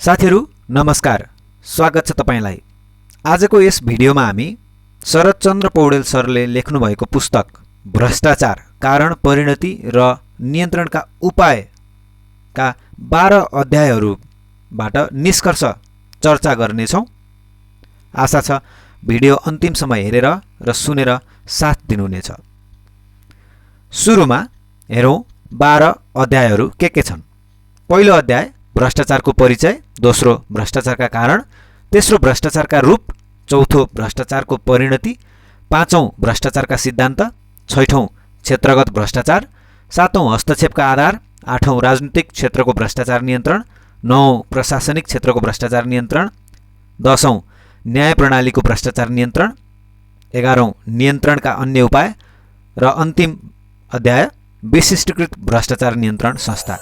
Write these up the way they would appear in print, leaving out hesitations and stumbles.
साथीहरु नमस्कार, स्वागत छ तपाईलाई। आजको यस भिडियोमा हामी शरदचन्द्र पौडेल सरले लेख्नु भएको पुस्तक भ्रष्टाचार कारण, परिणति र नियन्त्रणका उपायका 12 अध्यायहरुबाट निष्कर्ष चर्चा गर्नेछौं। आशा छ भिडियो अन्तिमसम्म हेरेर र सुनेर साथ दिनुहुनेछ। सुरुमा हेरौं 12 अध्यायहरु के छन्। पहिलो अध्याय भ्रष्टाचारको परिचय, दोस्रो भ्रष्टाचारका कारण, तेस्रो भ्रष्टाचारका रूप, चौथो भ्रष्टाचारको परिणति, पाँचौं भ्रष्टाचारका सिद्धान्त, छैठौं क्षेत्रगत भ्रष्टाचार, सातौं हस्तक्षेपका आधार, आठौं राजनीतिक क्षेत्रको भ्रष्टाचार नियन्त्रण, नौं प्रशासनिक क्षेत्रको भ्रष्टाचार नियन्त्रण, दशौं न्याय प्रणालीको भ्रष्टाचार नियन्त्रण, 11औं नियन्त्रणका अन्य उपाय र अन्तिम अध्याय विशिष्टीकृत भ्रष्टाचार नियन्त्रण संस्था।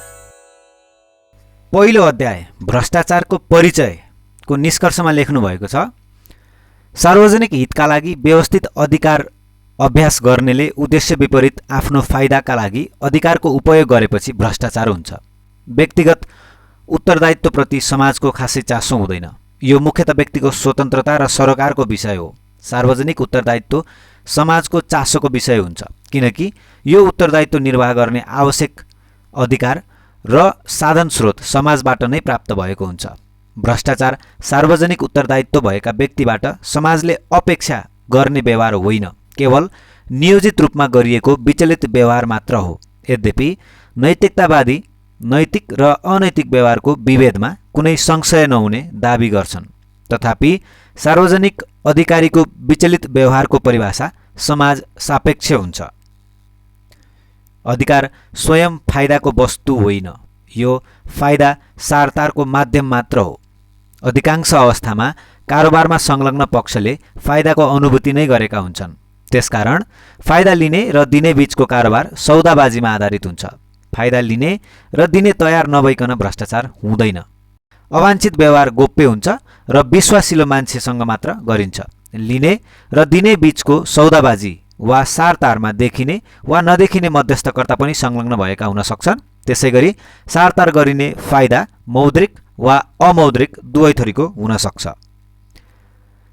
पहिलो अध्याय भ्रष्टाचारको परिचयको निष्कर्षमा लेख्नु भएको छ, सार्वजनिक हितका लागि व्यवस्थित अधिकार अभ्यास गर्नेले उद्देश्य विपरीत आफ्नो फाइदाका लागि अधिकारको उपयोग गरेपछि भ्रष्टाचार हुन्छ। व्यक्तिगत उत्तरदायित्वप्रति समाजको खासै चासो हुँदैन। यो मुख्यतः व्यक्तिको स्वतन्त्रता र सरकारको विषय हो। सार्वजनिक उत्तरदायित्व समाजको चासोको विषय हुन्छ, किनकि यो उत्तरदायित्व निर्वाह गर्ने आवश्यक अधिकार र साधन स्रोत समाजबाट नै प्राप्त भएको हुन्छ। भ्रष्टाचार सार्वजनिक उत्तरदायित्व भएका व्यक्तिबाट समाजले अपेक्षा गर्ने व्यवहार होइन, केवल नियोजित रूपमा गरिएको विचलित व्यवहार मात्र हो। यद्यपि नैतिकतावादी नैतिक र अनैतिक व्यवहारको विभेदमा कुनै संशय नहुने दाबी गर्छन्। तथापि सार्वजनिक अधिकारीको विचलित व्यवहारको परिभाषा समाज सापेक्ष हुन्छ। अधिकार स्वयं फाइदाको वस्तु होइन, यो फाइदा सारतारको माध्यम मात्र हो। अधिकांश अवस्थामा कारोबारमा संलग्न पक्षले फाइदाको अनुभूति नै गरेका हुन्छन्। त्यसकारण फाइदा लिने र दिने बीचको कारोबार सौदाबाजीमा आधारित हुन्छ। फाइदा लिने र दिने तयार नभइकन भ्रष्टाचार हुँदैन। अवाञ्छित व्यवहार गोप्य हुन्छ र विश्वासिलो मान्छेसँग मात्र गरिन्छ। लिने र दिने बीचको सौदाबाजी वा सारतारमा देखिने वा नदेखिने मध्यस्थकर्ता पनि संलग्न भएका हुन सक्छन्। त्यसैगरी सारतार गरिने फाइदा मौद्रिक वा अमौद्रिक दुवै थरीको हुन सक्छ।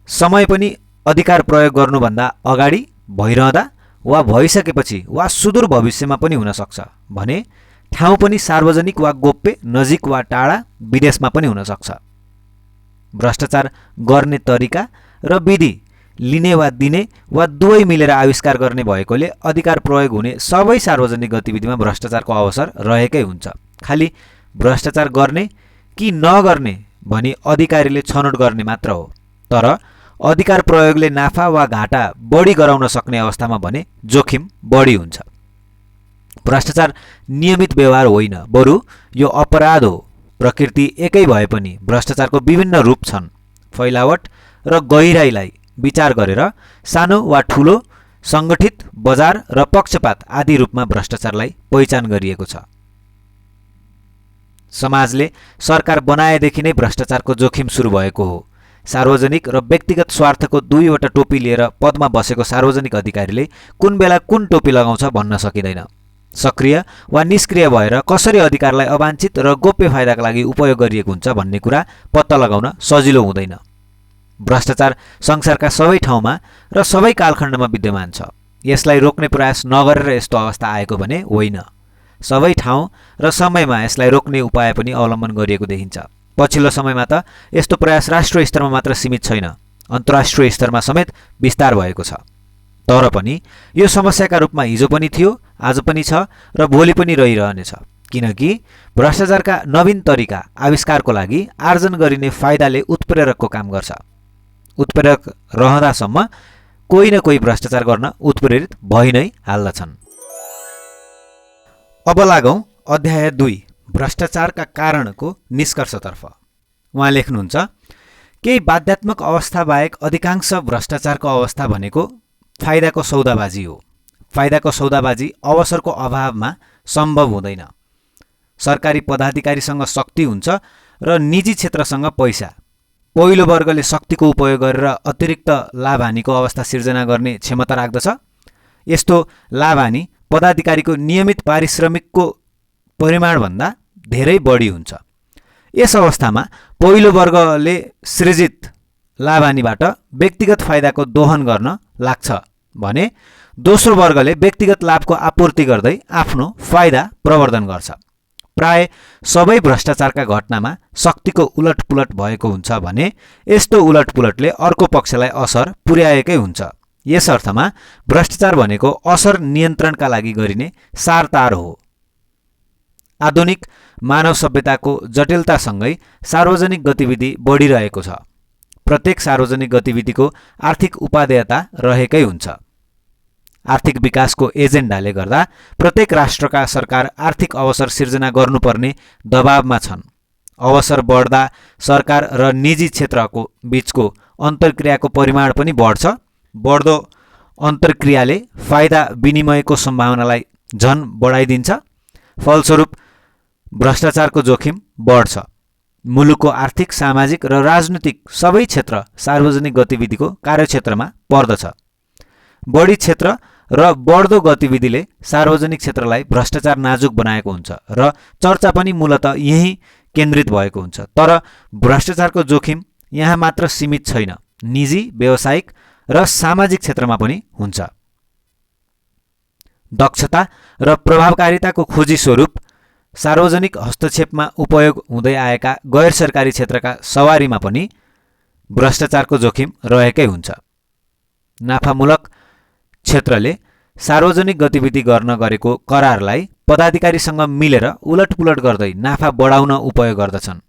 समय पनि अधिकार प्रयोग गर्नुभन्दा अगाडि, भइरहँदा वा भइसकेपछि वा सुदूर भविष्यमा पनि हुन सक्छ भने ठाउँ पनि सार्वजनिक वा गोप्य, नजिक वा टाढा, विदेशमा पनि हुन सक्छ। भ्रष्टाचार गर्ने तरिका र विधि लिने वा दिने वा दुवै मिलेर आविष्कार गर्ने भएकोले अधिकार प्रयोग हुने सबै सार्वजनिक गतिविधिमा भ्रष्टाचारको अवसर रहेकै हुन्छ। खालि भ्रष्टाचार गर्ने कि नगर्ने भनी अधिकारीले छनौट गर्ने मात्र हो। तर अधिकार प्रयोगले नाफा वा घाटा बढी गराउन सक्ने अवस्थामा भने जोखिम बढी हुन्छ। भ्रष्टाचार नियमित व्यवहार होइन, बरु यो अपराध हो। प्रकृति एकै भए पनि भ्रष्टाचारको विभिन्न रूप छन्। फैलावट र गहिराईलाई विचार गरेर सानो वा ठूलो, संगठित, बजार र पक्षपात आदि रूपमा भ्रष्टाचारलाई पहिचान गरिएको छ। समाजले सरकार बनाएदेखि नै भ्रष्टाचारको जोखिम सुरु भएको हो। सार्वजनिक र व्यक्तिगत स्वार्थको दुईवटा टोपी लिएर पदमा बसेको सार्वजनिक अधिकारीले कुन बेला कुन टोपी लगाउँछ भन्न सकिँदैन। सक्रिय वा निष्क्रिय भएर कसरी अधिकारलाई अवाञ्छित र गोप्य फाइदाका लागि उपयोग गरिएको हुन्छ भन्ने कुरा पत्ता लगाउन सजिलो हुँदैन। भ्रष्टाचार संसारका सबै ठाउँमा र सबै कालखण्डमा विद्यमान छ। यसलाई रोक्ने प्रयास नगरेर यस्तो अवस्था आएको भने होइन। सबै ठाउँ र समयमा यसलाई रोक्ने उपाय पनि अवलम्बन गरिएको देखिन्छ। पछिल्लो समयमा त यस्तो प्रयास राष्ट्रिय स्तरमा मात्र सीमित छैन, अन्तर्राष्ट्रिय स्तरमा समेत विस्तार भएको छ। तर पनि यो समस्याका रूपमा हिजो पनि थियो, आज पनि छ र भोलि पनि रहिरहनेछ, किनकि भ्रष्टाचारका नवीन तरिका आविष्कारको लागि आर्जन गरिने फाइदाले उत्प्रेरकको काम गर्छ। उत्प्रेरक रहँदासम्म कोही न कोही भ्रष्टाचार गर्न उत्प्रेरित भइ नै हाल्दछन्। अब लागौं अध्याय 2 भ्रष्टाचारका कारणको निष्कर्षतर्फ। उहाँ लेख्नुहुन्छ, केही बाध्यात्मक अवस्था बाहेक अधिकांश भ्रष्टाचारको अवस्था भनेको फाइदाको सौदाबाजी हो। फाइदाको सौदाबाजी अवसरको अभावमा सम्भव हुँदैन। सरकारी पदाधिकारीसँग शक्ति हुन्छ र निजी क्षेत्रसँग पैसा। पहिलो वर्गले शक्तिको उपयोग गरेर अतिरिक्त लाभहानिको अवस्था सिर्जना गर्ने क्षमता राख्दछ। यस्तो लाभहानि पदाधिकारीको नियमित पारिश्रमिकको परिमाणभन्दा धेरै बढी हुन्छ। यस अवस्थामा पहिलो वर्गले सृजित लाभानीबाट व्यक्तिगत फाइदाको दोहन गर्न लाग्छ भने दोस्रो वर्गले व्यक्तिगत लाभको आपूर्ति गर्दै आफ्नो फाइदा प्रवर्धन गर्छ। प्राय सबै भ्रष्टाचारका घटनामा शक्तिको उलटपुलट भएको हुन्छ भने यस्तो उलटपुलटले अर्को पक्षलाई असर पुर्याएकै हुन्छ। यस अर्थमा भ्रष्टाचार भनेको असर नियन्त्रणका लागि गरिने सारतार हो। आधुनिक मानव सभ्यताको जटिलतासँगै सार्वजनिक गतिविधि बढिरहेको छ। प्रत्येक सार्वजनिक गतिविधिको आर्थिक उपादेयता रहेकै हुन्छ। आर्थिक विकासको एजेन्डाले गर्दा प्रत्येक राष्ट्रका सरकार आर्थिक अवसर सिर्जना गर्नुपर्ने दबावमा छन्। अवसर बढ्दा सरकार र निजी क्षेत्रको बीचको अन्तर्क्रियाको परिमाण पनि बढ्छ। बढ्दो अन्तर्क्रियाले फाइदा विनिमयको सम्भावनालाई झन बढाइदिन्छ। फलस्वरूप भ्रष्टाचारको जोखिम बढ्छ। मुलुकको आर्थिक, सामाजिक र राजनीतिक सबै क्षेत्र सार्वजनिक गतिविधिको कार्यक्षेत्रमा पर्दछ। बढी क्षेत्र र बढ्दो गतिविधिले सार्वजनिक क्षेत्रलाई भ्रष्टाचार नाजुक बनाएको हुन्छ र चर्चा पनि मूलतः यही केन्द्रित भएको हुन्छ। तर भ्रष्टाचारको जोखिम यहाँ मात्र सीमित छैन, निजी, व्यावसायिक र सामाजिक क्षेत्रमा पनि हुन्छ। दक्षता र प्रभावकारिताको खोजी स्वरूप सार्वजनिक हस्तक्षेपमा उपयोग हुँदै आएका गैर सरकारी क्षेत्रका सवारीमा पनि भ्रष्टाचारको जोखिम रहेकै हुन्छ। नाफामूलक क्षेत्रले सार्वजनिक गतिविधि गर्न गरेको करारलाई पदाधिकारीसँग मिलेर उलटपुलट गर्दै नाफा बढाउन उपयोग गर्दछन्।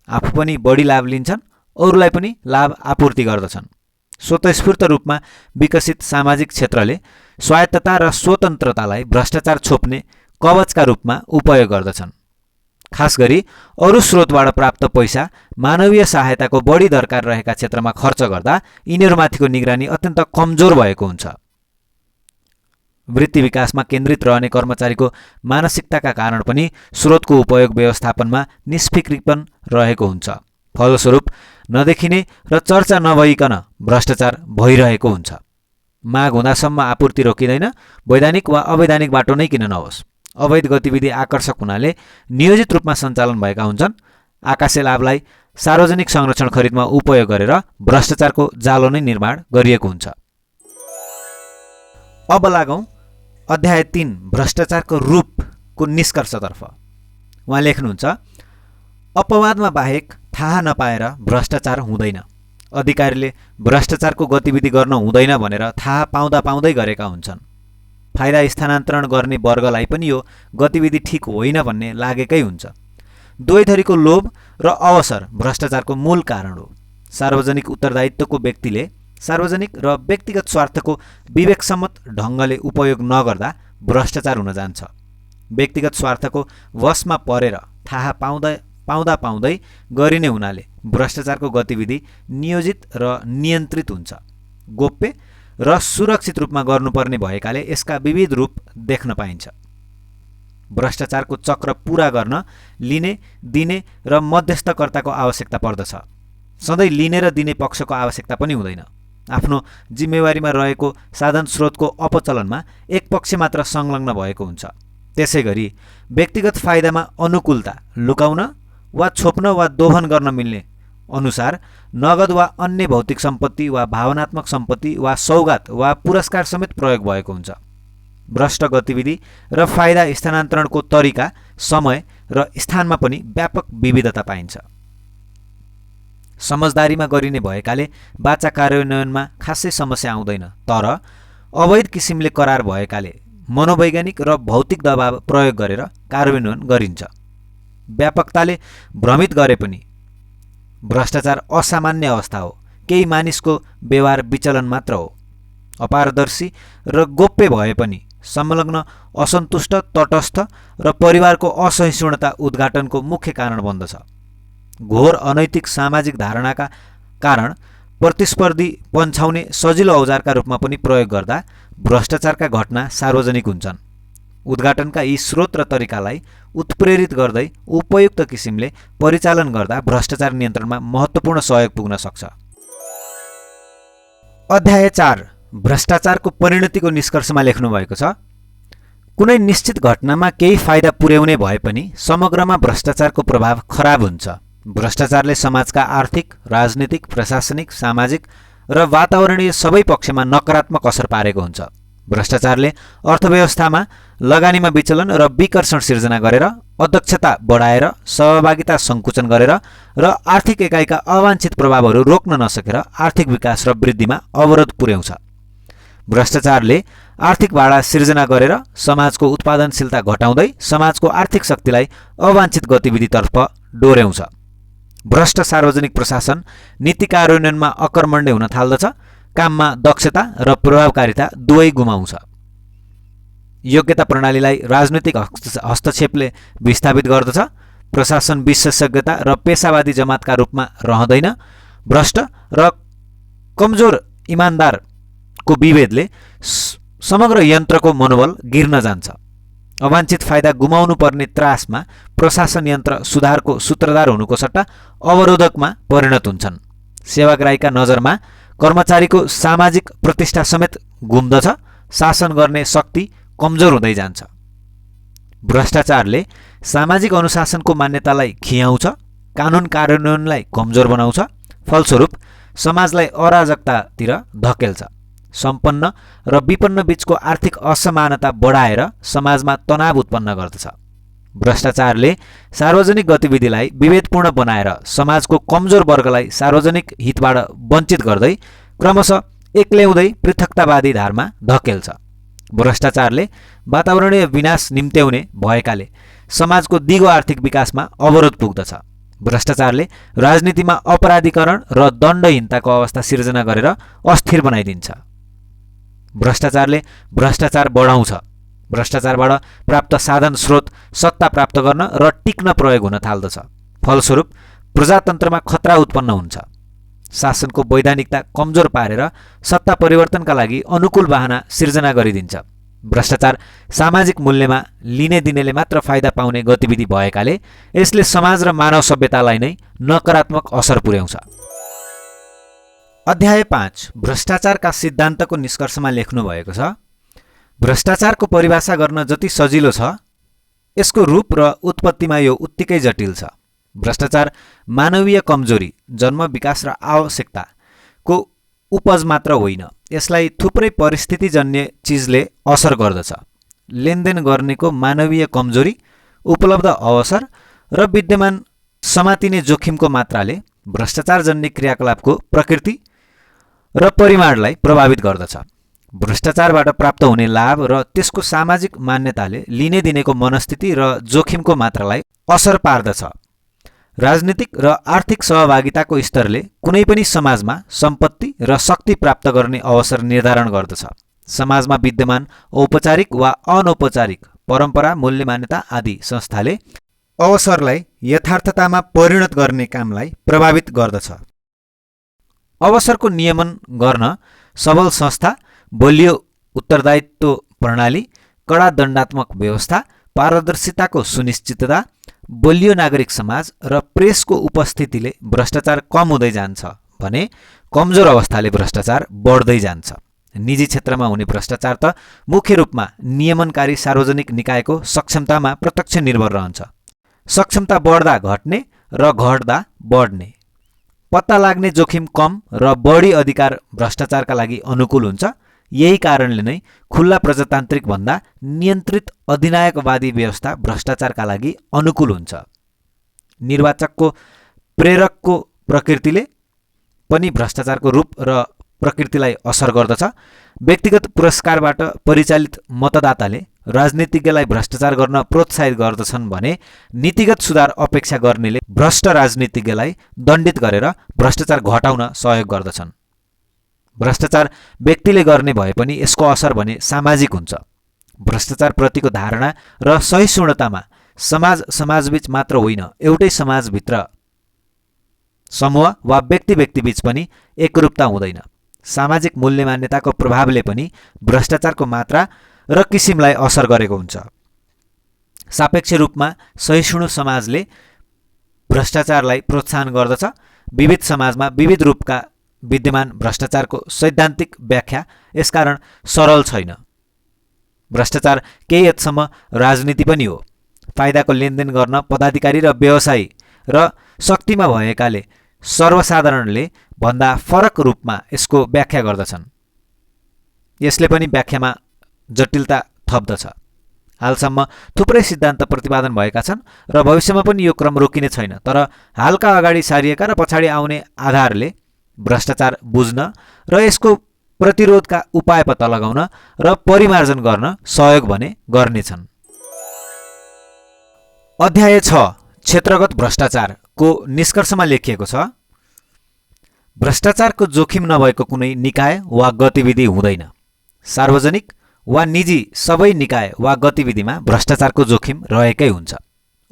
आफू पनि बढी लाभ लिन्छन्, अरूलाई पनि लाभ आपूर्ति गर्दछन्। स्वतस्फूर्त रूपमा विकसित सामाजिक क्षेत्रले स्वायत्तता र स्वतन्त्रतालाई भ्रष्टाचार छोप्ने कवचका रूपमा उपयोग गर्दछन्। खास गरी अरू स्रोतबाट प्राप्त पैसा मानवीय सहायताको बढी दरकार रहेका क्षेत्रमा खर्च गर्दा यिनीहरूमाथिको निगरानी अत्यन्त कमजोर भएको हुन्छ। वृत्ति विकासमा केन्द्रित रहने कर्मचारीको मानसिकताका कारण पनि स्रोतको उपयोग व्यवस्थापनमा निष्फिक्रीपन रहेको हुन्छ। फलस्वरूप नदेखिने र चर्चा नभइकन भ्रष्टाचार भइरहेको हुन्छ। माग हुँदासम्म आपूर्ति रोकिँदैन, वैधानिक वा अवैधानिक बाटो नै किन नहोस्। अवैध गतिविधि आकर्षक हुनाले नियोजित रूपमा सञ्चालन भएका हुन्छन्। आकाशे लाभलाई सार्वजनिक संरक्षण खरिदमा उपयोग गरेर भ्रष्टाचारको जालो नै निर्माण गरिएको हुन्छ। अब लागौं अध्याय 3 भ्रष्टाचारको रूपको निष्कर्षतर्फ। उहाँ लेख्नुहुन्छ, अपवादमा बाहेक थाहा नपाएर भ्रष्टाचार हुँदैन। अधिकारीले भ्रष्टाचारको गतिविधि गर्न हुँदैन भनेर थाहा पाउँदा पाउँदै गरेका हुन्छन्। फाइदा स्थानान्तरण गर्ने वर्गलाई पनि यो गतिविधि ठिक होइन भन्ने लागेकै हुन्छ। दुवै थरीको लोभ र अवसर भ्रष्टाचारको मूल कारण हो। सार्वजनिक उत्तरदायित्वको व्यक्तिले सार्वजनिक र व्यक्तिगत स्वार्थको विवेकसम्मत ढङ्गले उपयोग नगर्दा भ्रष्टाचार हुन जान्छ। व्यक्तिगत स्वार्थको वशमा परेर थाहा पाउँदा पाउँदै गरिने हुनाले भ्रष्टाचारको गतिविधि नियोजित र नियन्त्रित हुन्छ। गोप्य र सुरक्षित रूपमा गर्नुपर्ने भएकाले यसका विविध रूप देख्न पाइन्छ। भ्रष्टाचारको चक्र पूरा गर्न लिने, दिने र मध्यस्थकर्ताको आवश्यकता पर्दछ। सधैँ लिने र दिने पक्षको आवश्यकता पनि हुँदैन। आफ्नो जिम्मेवारीमा रहेको साधन स्रोतको अपचलनमा एक पक्ष मात्र संलग्न भएको हुन्छ। त्यसैगरी व्यक्तिगत फाइदामा अनुकूलता लुकाउन वा छोप्न वा दोहन गर्न मिल्ने अनुसार नगद वा अन्य भौतिक सम्पत्ति वा भावनात्मक सम्पत्ति वा सौगात वा पुरस्कार समेत प्रयोग भएको हुन्छ। भ्रष्ट गतिविधि र फाइदा स्थानान्तरणको तरिका, समय र स्थानमा पनि व्यापक विविधता पाइन्छ। समझदारीमा गरिने भएकाले बाचा कार्यान्वयनमा खासै समस्या आउँदैन। तर अवैध किसिमले करार भएकाले मनोवैज्ञानिक र भौतिक दबाव प्रयोग गरेर कार्यान्वयन गरिन्छ। व्यापकताले भ्रमित गरे पनि भ्रष्टाचार असामान्य अवस्था हो। केही मानिसको व्यवहार विचलन मात्र हो। अपारदर्शी र गोप्य भए पनि संलग्न असन्तुष्ट, तटस्थ र परिवारको असहिष्णुता उद्घाटनको मुख्य कारण बन्दछ। घोर अनैतिक सामाजिक धारणाका कारण प्रतिस्पर्धी पन्छाउने सजिलो औजारका रूपमा पनि प्रयोग गर्दा भ्रष्टाचारका घटना सार्वजनिक हुन्छन्। उद्घाटनका यी स्रोत र तरिकालाई उत्प्रेरित गर्दै उपयुक्त किसिमले परिचालन गर्दा भ्रष्टाचार नियन्त्रणमा महत्त्वपूर्ण सहयोग पुग्न सक्छ। अध्याय 4 भ्रष्टाचारको परिणतिको निष्कर्षमा लेख्नु भएको छ, कुनै निश्चित घटनामा केही फाइदा पुर्याउने भए पनि समग्रमा भ्रष्टाचारको प्रभाव खराब हुन्छ। भ्रष्टाचारले समाजका आर्थिक, राजनीतिक, प्रशासनिक, सामाजिक र वातावरणीय सबै पक्षमा नकारात्मक असर पारेको हुन्छ। भ्रष्टाचारले अर्थव्यवस्थामा लगानीमा विचलन र विकर्षण सिर्जना गरेर, अदक्षता बढाएर, सहभागिता सङ्कुचन गरेर र आर्थिक एकाइका अवाञ्छित प्रभावहरू रोक्न नसकेर आर्थिक विकास र वृद्धिमा अवरोध पुर्याउँछ। भ्रष्टाचारले आर्थिक भाडा सिर्जना गरेर समाजको उत्पादनशीलता घटाउँदै समाजको आर्थिक शक्तिलाई अवाञ्छित गतिविधितर्फ डोर्याउँछ। भ्रष्ट सार्वजनिक प्रशासन नीति कार्यान्वयनमा अकर्मण्य हुन थाल्दछ, काममा दक्षता र प्रभावकारिता दुवै गुमाउँछ। योग्यता प्रणालीलाई राजनैतिक हस्तक्षेपले विस्थापित गर्दछ। प्रशासन विशेषज्ञता र पेसावादी जमातका रूपमा रहँदैन। भ्रष्ट र कमजोर इमान्दारको विभेदले समग्र यन्त्रको मनोबल गिर्न जान्छ। अवाञ्छित फाइदा गुमाउनु पर्ने त्रासमा प्रशासन यन्त्र सुधारको सूत्रधार हुनुको सट्टा अवरोधकमा परिणत हुन्छन्। सेवाग्राहीका नजरमा कर्मचारीको सामाजिक प्रतिष्ठा समेत गुम्दछ। शासन गर्ने शक्ति कमजोर हुँदै जान्छ। भ्रष्टाचारले सामाजिक अनुशासनको मान्यतालाई खियाउँछ, कानुन कार्यान्वयनलाई कमजोर बनाउँछ। फलस्वरूप समाजलाई अराजकतातिर धकेल्छ। सम्पन्न र विपन्न बीचको आर्थिक असमानता बढाएर समाजमा तनाव उत्पन्न गर्दछ। भ्रष्टाचारले सार्वजनिक गतिविधिलाई विभेदपूर्ण बनाएर समाजको कमजोर वर्गलाई सार्वजनिक हितबाट वञ्चित गर्दै क्रमशः एक्ल्याउँदै पृथकतावादी धारमा धकेल्छ। भ्रष्टाचारले वातावरणीय विनाश निम्त्याउने भएकाले समाजको दिगो आर्थिक विकासमा अवरोध पुग्दछ। भ्रष्टाचारले राजनीतिमा अपराधीकरण र दण्डहीनताको अवस्था सिर्जना गरेर अस्थिर बनाइदिन्छ। भ्रष्टाचारले भ्रष्टाचार बढाउँछ। भ्रष्टाचारबाट प्राप्त साधन स्रोत सत्ता प्राप्त गर्न र टिक्न प्रयोग हुन थाल्दछ। फलस्वरूप प्रजातन्त्रमा खतरा उत्पन्न हुन्छ। शासनको वैधानिकता कमजोर पारेर सत्ता परिवर्तनका लागि अनुकूल बहाना सिर्जना गरिदिन्छ। भ्रष्टाचार सामाजिक मूल्यमा लिने दिनेले मात्र फाइदा पाउने गतिविधि भएकाले यसले समाज र मानव सभ्यतालाई नै नकारात्मक असर पुर्याउँछ। अध्याय 5 भ्रष्टाचारका सिद्धान्तको निष्कर्षमा लेख्नु भएको छ। भ्रष्टाचारको परिभाषा गर्न जति सजिलो छ, यसको रूप र उत्पत्तिमा यो उत्तिकै जटिल छ। भ्रष्टाचार मानवीय कमजोरी, जन्म, विकास र आवश्यकताको उपज मात्र होइन, यसलाई थुप्रै परिस्थितिजन्य चिजले असर गर्दछ। लेनदेन गर्नेको मानवीय कमजोरी, उपलब्ध अवसर र विद्यमान समातिने जोखिमको मात्राले भ्रष्टाचारजन्य क्रियाकलापको प्रकृति र परिमाणलाई प्रभावित गर्दछ। भ्रष्टाचारबाट प्राप्त हुने लाभ र त्यसको सामाजिक मान्यताले लिने दिनेको मनस्थिति र जोखिमको मात्रालाई असर पार्दछ। राजनीतिक र आर्थिक सहभागिताको स्तरले कुनै पनि समाजमा सम्पत्ति र शक्ति प्राप्त गर्ने अवसर निर्धारण गर्दछ। समाजमा विद्यमान औपचारिक वा अनौपचारिक परम्परा, मूल्य, मान्यता आदि संस्थाले अवसरलाई यथार्थतामा परिणत गर्ने कामलाई प्रभावित गर्दछ। अवसरको नियमन गर्न सबल संस्था, बलियो उत्तरदायित्व प्रणाली, कडा दण्डात्मक व्यवस्था, पारदर्शिताको सुनिश्चितता, बलियो नागरिक समाज र प्रेसको उपस्थितिले भ्रष्टाचार कम हुँदै जान्छ भने कमजोर अवस्थाले भ्रष्टाचार बढ्दै जान्छ। निजी क्षेत्रमा हुने भ्रष्टाचार त मुख्य रूपमा नियमनकारी सार्वजनिक निकायको सक्षमतामा प्रत्यक्ष निर्भर रहन्छ। सक्षमता बढ्दा घट्ने र घट्दा बढ्ने, पत्ता लाग्ने जोखिम कम र बढी अधिकार भ्रष्टाचारका लागि अनुकूल हुन्छ। यही कारणले नै खुल्ला प्रजातान्त्रिक भन्दा नियन्त्रित अधिनायकवादी व्यवस्था भ्रष्टाचारका लागि अनुकूल हुन्छ। निर्वाचकको प्रेरकको प्रकृतिले पनि भ्रष्टाचारको रूप र प्रकृतिलाई असर गर्दछ। व्यक्तिगत पुरस्कारबाट परिचालित मतदाताले राजनीतिज्ञलाई भ्रष्टाचार गर्न प्रोत्साहित गर्दछन् भने नीतिगत सुधार अपेक्षा गर्नेले भ्रष्ट राजनीतिज्ञलाई दण्डित गरेर भ्रष्टाचार घटाउन सहयोग गर्दछन्। भ्रष्टाचार व्यक्तिले गर्ने भए पनि यसको असर भने सामाजिक हुन्छ। भ्रष्टाचारप्रतिको धारणा र सहिष्णुतामा समाजबीच मात्र होइन, एउटै समाजभित्र समूह वा व्यक्तिबीच पनि एकरूपता हुँदैन। सामाजिक मूल्य मान्यताको प्रभावले पनि भ्रष्टाचारको मात्रा र किसिमलाई असर गरेको हुन्छ। सापेक्ष रूपमा सहिष्णु समाजले भ्रष्टाचारलाई प्रोत्साहन गर्दछ। विविध समाजमा विविध रूपका विद्यमान भ्रष्टाचारको सैद्धान्तिक व्याख्या यसकारण सरल छैन। भ्रष्टाचार केही हदसम्म राजनीति पनि हो। फाइदाको लेनदेन गर्न पदाधिकारी र व्यवसायी र शक्तिमा भएकाले सर्वसाधारणले भन्दा फरक रूपमा यसको व्याख्या गर्दछन्। यसले पनि व्याख्यामा जटिलता थप्दछ। हालसम्म थुप्रै सिद्धान्त प्रतिपादन भएका छन् र भविष्यमा पनि यो क्रम रोकिने छैन। तर हालका अगाडि सारिएका र पछाडि आउने आधारले भ्रष्टाचार बुझ्न र यसको प्रतिरोधका उपाय पत्ता लगाउन र परिमार्जन गर्न सहयोग भने गर्नेछन्। अध्याय 6 क्षेत्रगत भ्रष्टाचारको निष्कर्षमा लेखिएको छ, भ्रष्टाचारको जोखिम नभएको कुनै निकाय वा गतिविधि हुँदैन। सार्वजनिक वा निजी सबै निकाय वा गतिविधिमा भ्रष्टाचारको जोखिम रहेकै हुन्छ।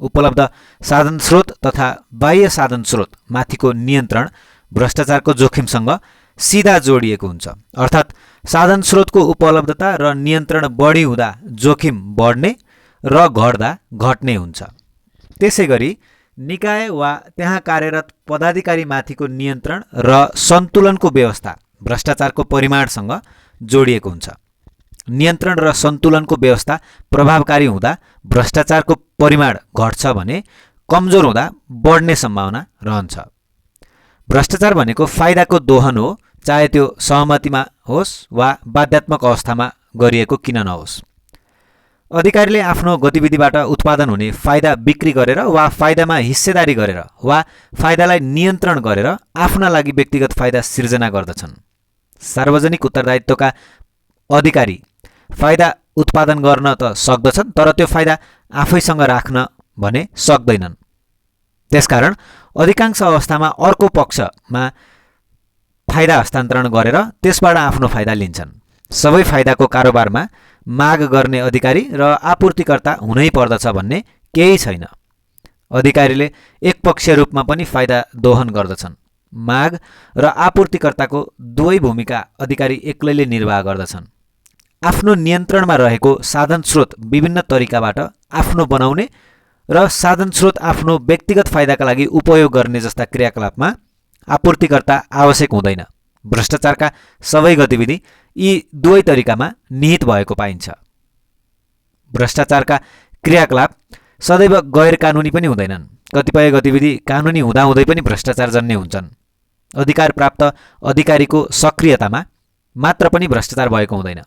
उपलब्ध साधन स्रोत तथा बाह्य साधन स्रोत माथिको नियन्त्रण भ्रष्टाचारको जोखिमसँग सिधा जोडिएको हुन्छ। अर्थात् साधन स्रोतको उपलब्धता र नियन्त्रण बढी हुँदा जोखिम बढ्ने र घट्दा घट्ने हुन्छ। त्यसैगरी निकाय वा त्यहाँ कार्यरत पदाधिकारी माथिको नियन्त्रण र सन्तुलनको व्यवस्था भ्रष्टाचारको परिमाणसँग जोडिएको हुन्छ। नियन्त्रण र सन्तुलनको व्यवस्था प्रभावकारी हुँदा भ्रष्टाचारको परिमाण घट्छ भने कमजोर हुँदा बढ्ने सम्भावना रहन्छ। भ्रष्टाचार भनेको फाइदाको दोहन हो, चाहे त्यो सहमतिमा होस् वा बाध्यात्मक अवस्थामा गरिएको किन नहोस्। अधिकारीले आफ्नो गतिविधिबाट उत्पादन हुने फाइदा बिक्री गरेर वा फाइदामा हिस्सेदारी गरेर वा फाइदालाई नियन्त्रण गरेर आफ्ना लागि व्यक्तिगत फाइदा सिर्जना गर्दछन्। सार्वजनिक उत्तरदायित्वका अधिकारी फाइदा उत्पादन गर्न त सक्दछन्, तर त्यो फाइदा आफैसँग राख्न भने सक्दैनन्। त्यसकारण अधिकांश अवस्थामा अर्को पक्षमा फाइदा हस्तान्तरण गरेर त्यसबाट आफ्नो फाइदा लिन्छन्। सबै फाइदाको कारोबारमा माग गर्ने अधिकारी र आपूर्तिकर्ता हुनै पर्दछ भन्ने केही छैन। अधिकारीले एकपक्षीय रूपमा पनि फाइदा दोहन गर्दछन्। माग र आपूर्तिकर्ताको दुवै भूमिका अधिकारी एक्लैले निर्वाह गर्दछन्। आफ्नो नियन्त्रणमा रहेको साधन स्रोत विभिन्न तरिकाबाट आफ्नो बनाउने र साधन स्रोत आफ्नो व्यक्तिगत फाइदाका लागि उपयोग गर्ने जस्ता क्रियाकलापमा आपूर्तिकर्ता आवश्यक हुँदैन। भ्रष्टाचारका सबै गतिविधि यी दुवै तरिकामा निहित भएको पाइन्छ। भ्रष्टाचारका क्रियाकलाप सदैव गैर कानुनी पनि हुँदैनन्। कतिपय गतिविधि कानुनी हुँदाहुँदै पनि भ्रष्टाचार जन्य हुन्छन्। अधिकार प्राप्त अधिकारीको सक्रियतामा मात्र पनि भ्रष्टाचार भएको हुँदैन।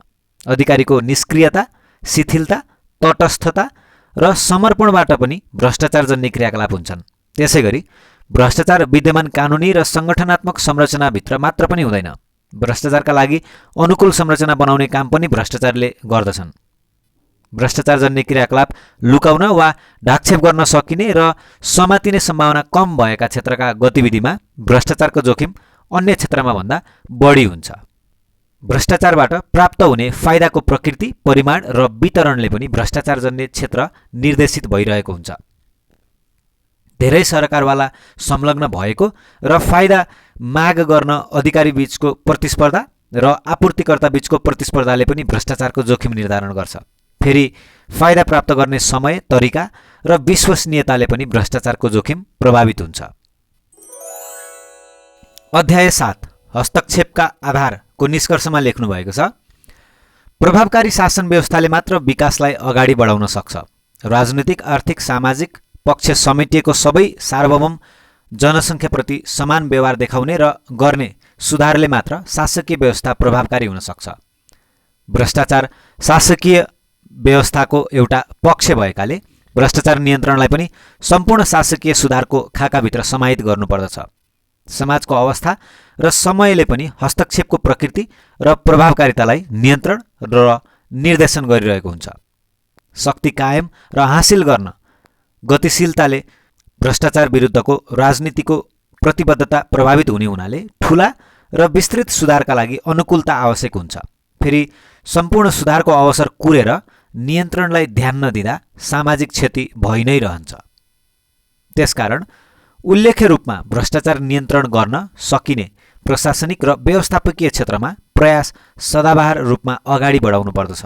अधिकारीको निष्क्रियता, शिथिलता, तटस्थता र समर्पणबाट पनि भ्रष्टाचार जन्य क्रियाकलाप हुन्छन्। त्यसैगरी भ्रष्टाचार विद्यमान कानुनी र सङ्गठनात्मक संरचनाभित्र मात्र पनि हुँदैन। भ्रष्टाचारका लागि अनुकूल संरचना बनाउने काम पनि भ्रष्टाचारले गर्दछन्। भ्रष्टाचारजन्य क्रियाकलाप लुकाउन वा ढाकछेप गर्न सकिने र समातिने सम्भावना कम भएका क्षेत्रका गतिविधिमा भ्रष्टाचारको जोखिम अन्य क्षेत्रमा भन्दा बढी हुन्छ। भ्रष्टाचारबाट प्राप्त हुने फाइदाको प्रकृति, परिमाण र वितरणले पनि भ्रष्टाचारजन्य क्षेत्र निर्देशित भइरहेको हुन्छ। धेरै सरकारवाला संलग्न भएको र फाइदा माग गर्न अधिकारी बीचको प्रतिस्पर्धा र आपूर्तिकर्ता बीचको प्रतिस्पर्धाले पनि भ्रष्टाचारको जोखिम निर्धारण गर्छ। फेरि फाइदा प्राप्त गर्ने समय, तरिका र विश्वसनीयताले पनि भ्रष्टाचारको जोखिम प्रभावित हुन्छ। अध्याय 7 हस्तक्षेपका आधारको निष्कर्षमा लेख्नु भएको छ, प्रभावकारी शासन व्यवस्थाले मात्र विकासलाई अगाडि बढाउन सक्छ। राजनीतिक, आर्थिक, सामाजिक पक्ष समेटिएको सबै सार्वभौम जनसङ्ख्याप्रति समान व्यवहार देखाउने र गर्ने सुधारले मात्र शासकीय व्यवस्था प्रभावकारी हुन सक्छ। भ्रष्टाचार शासकीय व्यवस्थाको एउटा पक्ष भएकाले भ्रष्टाचार नियन्त्रणलाई पनि सम्पूर्ण शासकीय सुधारको खाकाभित्र समाहित गर्नुपर्दछ। समाजको अवस्था र समयले पनि हस्तक्षेपको प्रकृति र प्रभावकारितालाई नियन्त्रण र निर्देशन गरिरहेको हुन्छ। शक्ति कायम र हासिल गर्न गतिशीलताले भ्रष्टाचार विरुद्धको राजनीतिको प्रतिबद्धता प्रभावित हुने हुनाले ठूला र विस्तृत सुधारका लागि अनुकूलता आवश्यक हुन्छ। फेरि सम्पूर्ण सुधारको अवसर कुरेर नियन्त्रणलाई ध्यान नदिँदा सामाजिक क्षति भइ नै रहन्छ। त्यसकारण उल्लेख्य रूपमा भ्रष्टाचार नियन्त्रण गर्न सकिने प्रशासनिक र व्यवस्थापकीय क्षेत्रमा प्रयास सदाबहार रूपमा अगाडि बढाउनु पर्दछ।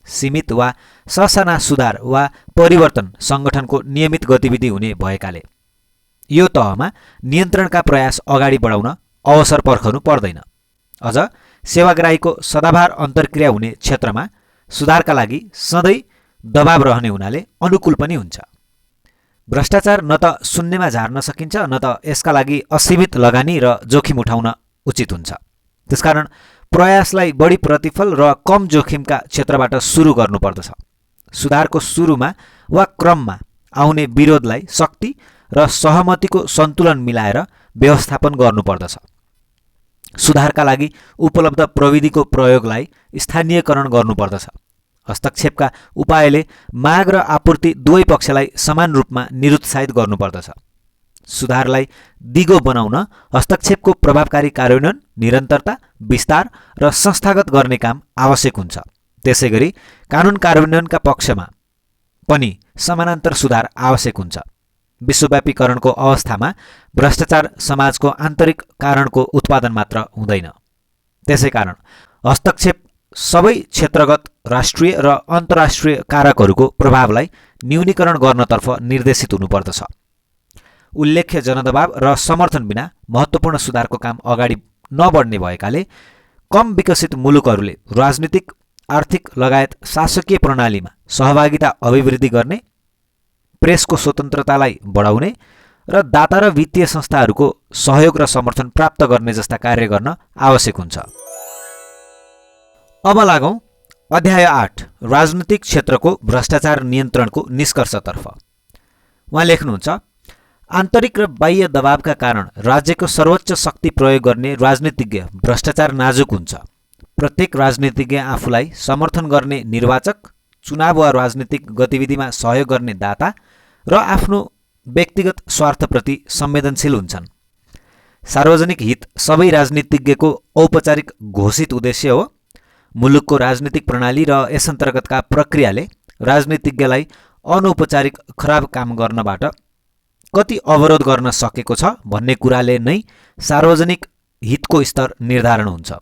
सीमित वा ससाना सुधार वा परिवर्तन सङ्गठनको नियमित गतिविधि हुने भएकाले यो तहमा नियन्त्रणका प्रयास अगाडि बढाउन अवसर पर्खनु पर्दैन। अझ सेवाग्राहीको सदाबहार अन्तर्क्रिया हुने क्षेत्रमा सुधारका लागि सधैँ दबाब रहने हुनाले अनुकूल पनि हुन्छ। भ्रष्टाचार न त शून्यमा झार्न सकिन्छ न त यसका लागि असीमित लगानी र जोखिम उठाउन उचित हुन्छ। त्यसकारण प्रयासलाई बढी प्रतिफल र कम जोखिमका क्षेत्रबाट सुरु गर्नुपर्दछ। सुधारको सुरुमा वा क्रममा आउने विरोधलाई शक्ति र सहमतिको सन्तुलन मिलाएर व्यवस्थापन गर्नुपर्दछ। सुधारका लागि उपलब्ध प्रविधिको प्रयोगलाई स्थानीयकरण गर्नुपर्दछ। हस्तक्षेपका उपायले माग र आपूर्ति दुवै पक्षलाई समान रूपमा निरुत्साहित गर्नुपर्दछ। सुधारलाई दिगो बनाउन हस्तक्षेपको प्रभावकारी कार्यान्वयन, निरन्तरता, विस्तार र संस्थागत गर्ने काम आवश्यक हुन्छ। त्यसैगरी कानुन कार्यान्वयनका पक्षमा पनि समानान्तर सुधार आवश्यक हुन्छ। विश्वव्यापीकरणको अवस्थामा भ्रष्टाचार समाजको आन्तरिक कारणको उत्पादन मात्र हुँदैन। त्यसैकारण हस्तक्षेप सबै क्षेत्रगत, राष्ट्रिय र अन्तर्राष्ट्रिय कारकहरूको प्रभावलाई न्यूनीकरण गर्नतर्फ निर्देशित हुनुपर्दछ। उल्लेख्य जनदबाव र समर्थन बिना महत्त्वपूर्ण सुधारको काम अगाडि नबढ्ने भएकाले कम विकसित मुलुकहरूले राजनीतिक, आर्थिक लगायत शासकीय प्रणालीमा सहभागिता अभिवृद्धि गर्ने, प्रेसको स्वतन्त्रतालाई बढाउने र दाता र वित्तीय संस्थाहरूको सहयोग र समर्थन प्राप्त गर्ने जस्ता कार्य गर्न आवश्यक हुन्छ। अब लागौँ अध्याय 8 राजनीतिक क्षेत्रको भ्रष्टाचार नियन्त्रणको निष्कर्षतर्फ। उहाँ लेख्नुहुन्छ, आन्तरिक र बाह्य दबावका कारण राज्यको सर्वोच्च शक्ति प्रयोग गर्ने राजनीतिज्ञ भ्रष्टाचार नाजुक हुन्छ। प्रत्येक राजनीतिज्ञ आफूलाई समर्थन गर्ने निर्वाचक, चुनाव वा राजनीतिक गतिविधिमा सहयोग गर्ने दाता र आफ्नो व्यक्तिगत स्वार्थप्रति संवेदनशील हुन्छन्। सार्वजनिक हित सबै राजनीतिज्ञको औपचारिक घोषित उद्देश्य हो। मुलुकको राजनीतिक प्रणाली र यस अन्तर्गतका प्रक्रियाले राजनीतिज्ञलाई अनौपचारिक खराब काम गर्नबाट कति अवरोध गर्न सकेको छ भन्ने कुराले नै सार्वजनिक हितको स्तर निर्धारण हुन्छ।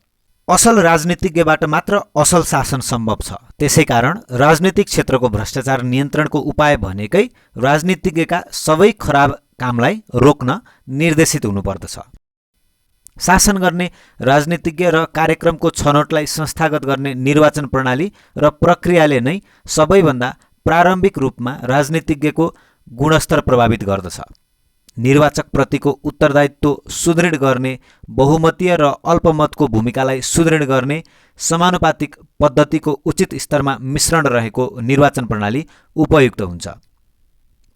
असल राजनीतिज्ञबाट मात्र असल शासन सम्भव छ। त्यसैकारण राजनीतिक क्षेत्रको भ्रष्टाचार नियन्त्रणको उपाय भनेकै राजनीतिज्ञका सबै खराब कामलाई रोक्न निर्देशित हुनुपर्दछ। शासन गर्ने राजनीतिज्ञ र कार्यक्रमको छनौटलाई संस्थागत गर्ने निर्वाचन प्रणाली र प्रक्रियाले नै सबैभन्दा प्रारम्भिक रूपमा राजनीतिज्ञको गुणस्तर प्रभावित गर्दछ। निर्वाचकप्रतिको उत्तरदायित्व सुदृढ गर्ने, बहुमतीय र अल्पमतको भूमिकालाई सुदृढ गर्ने, समानुपातिक पद्धतिको उचित स्तरमा मिश्रण रहेको निर्वाचन प्रणाली उपयुक्त हुन्छ।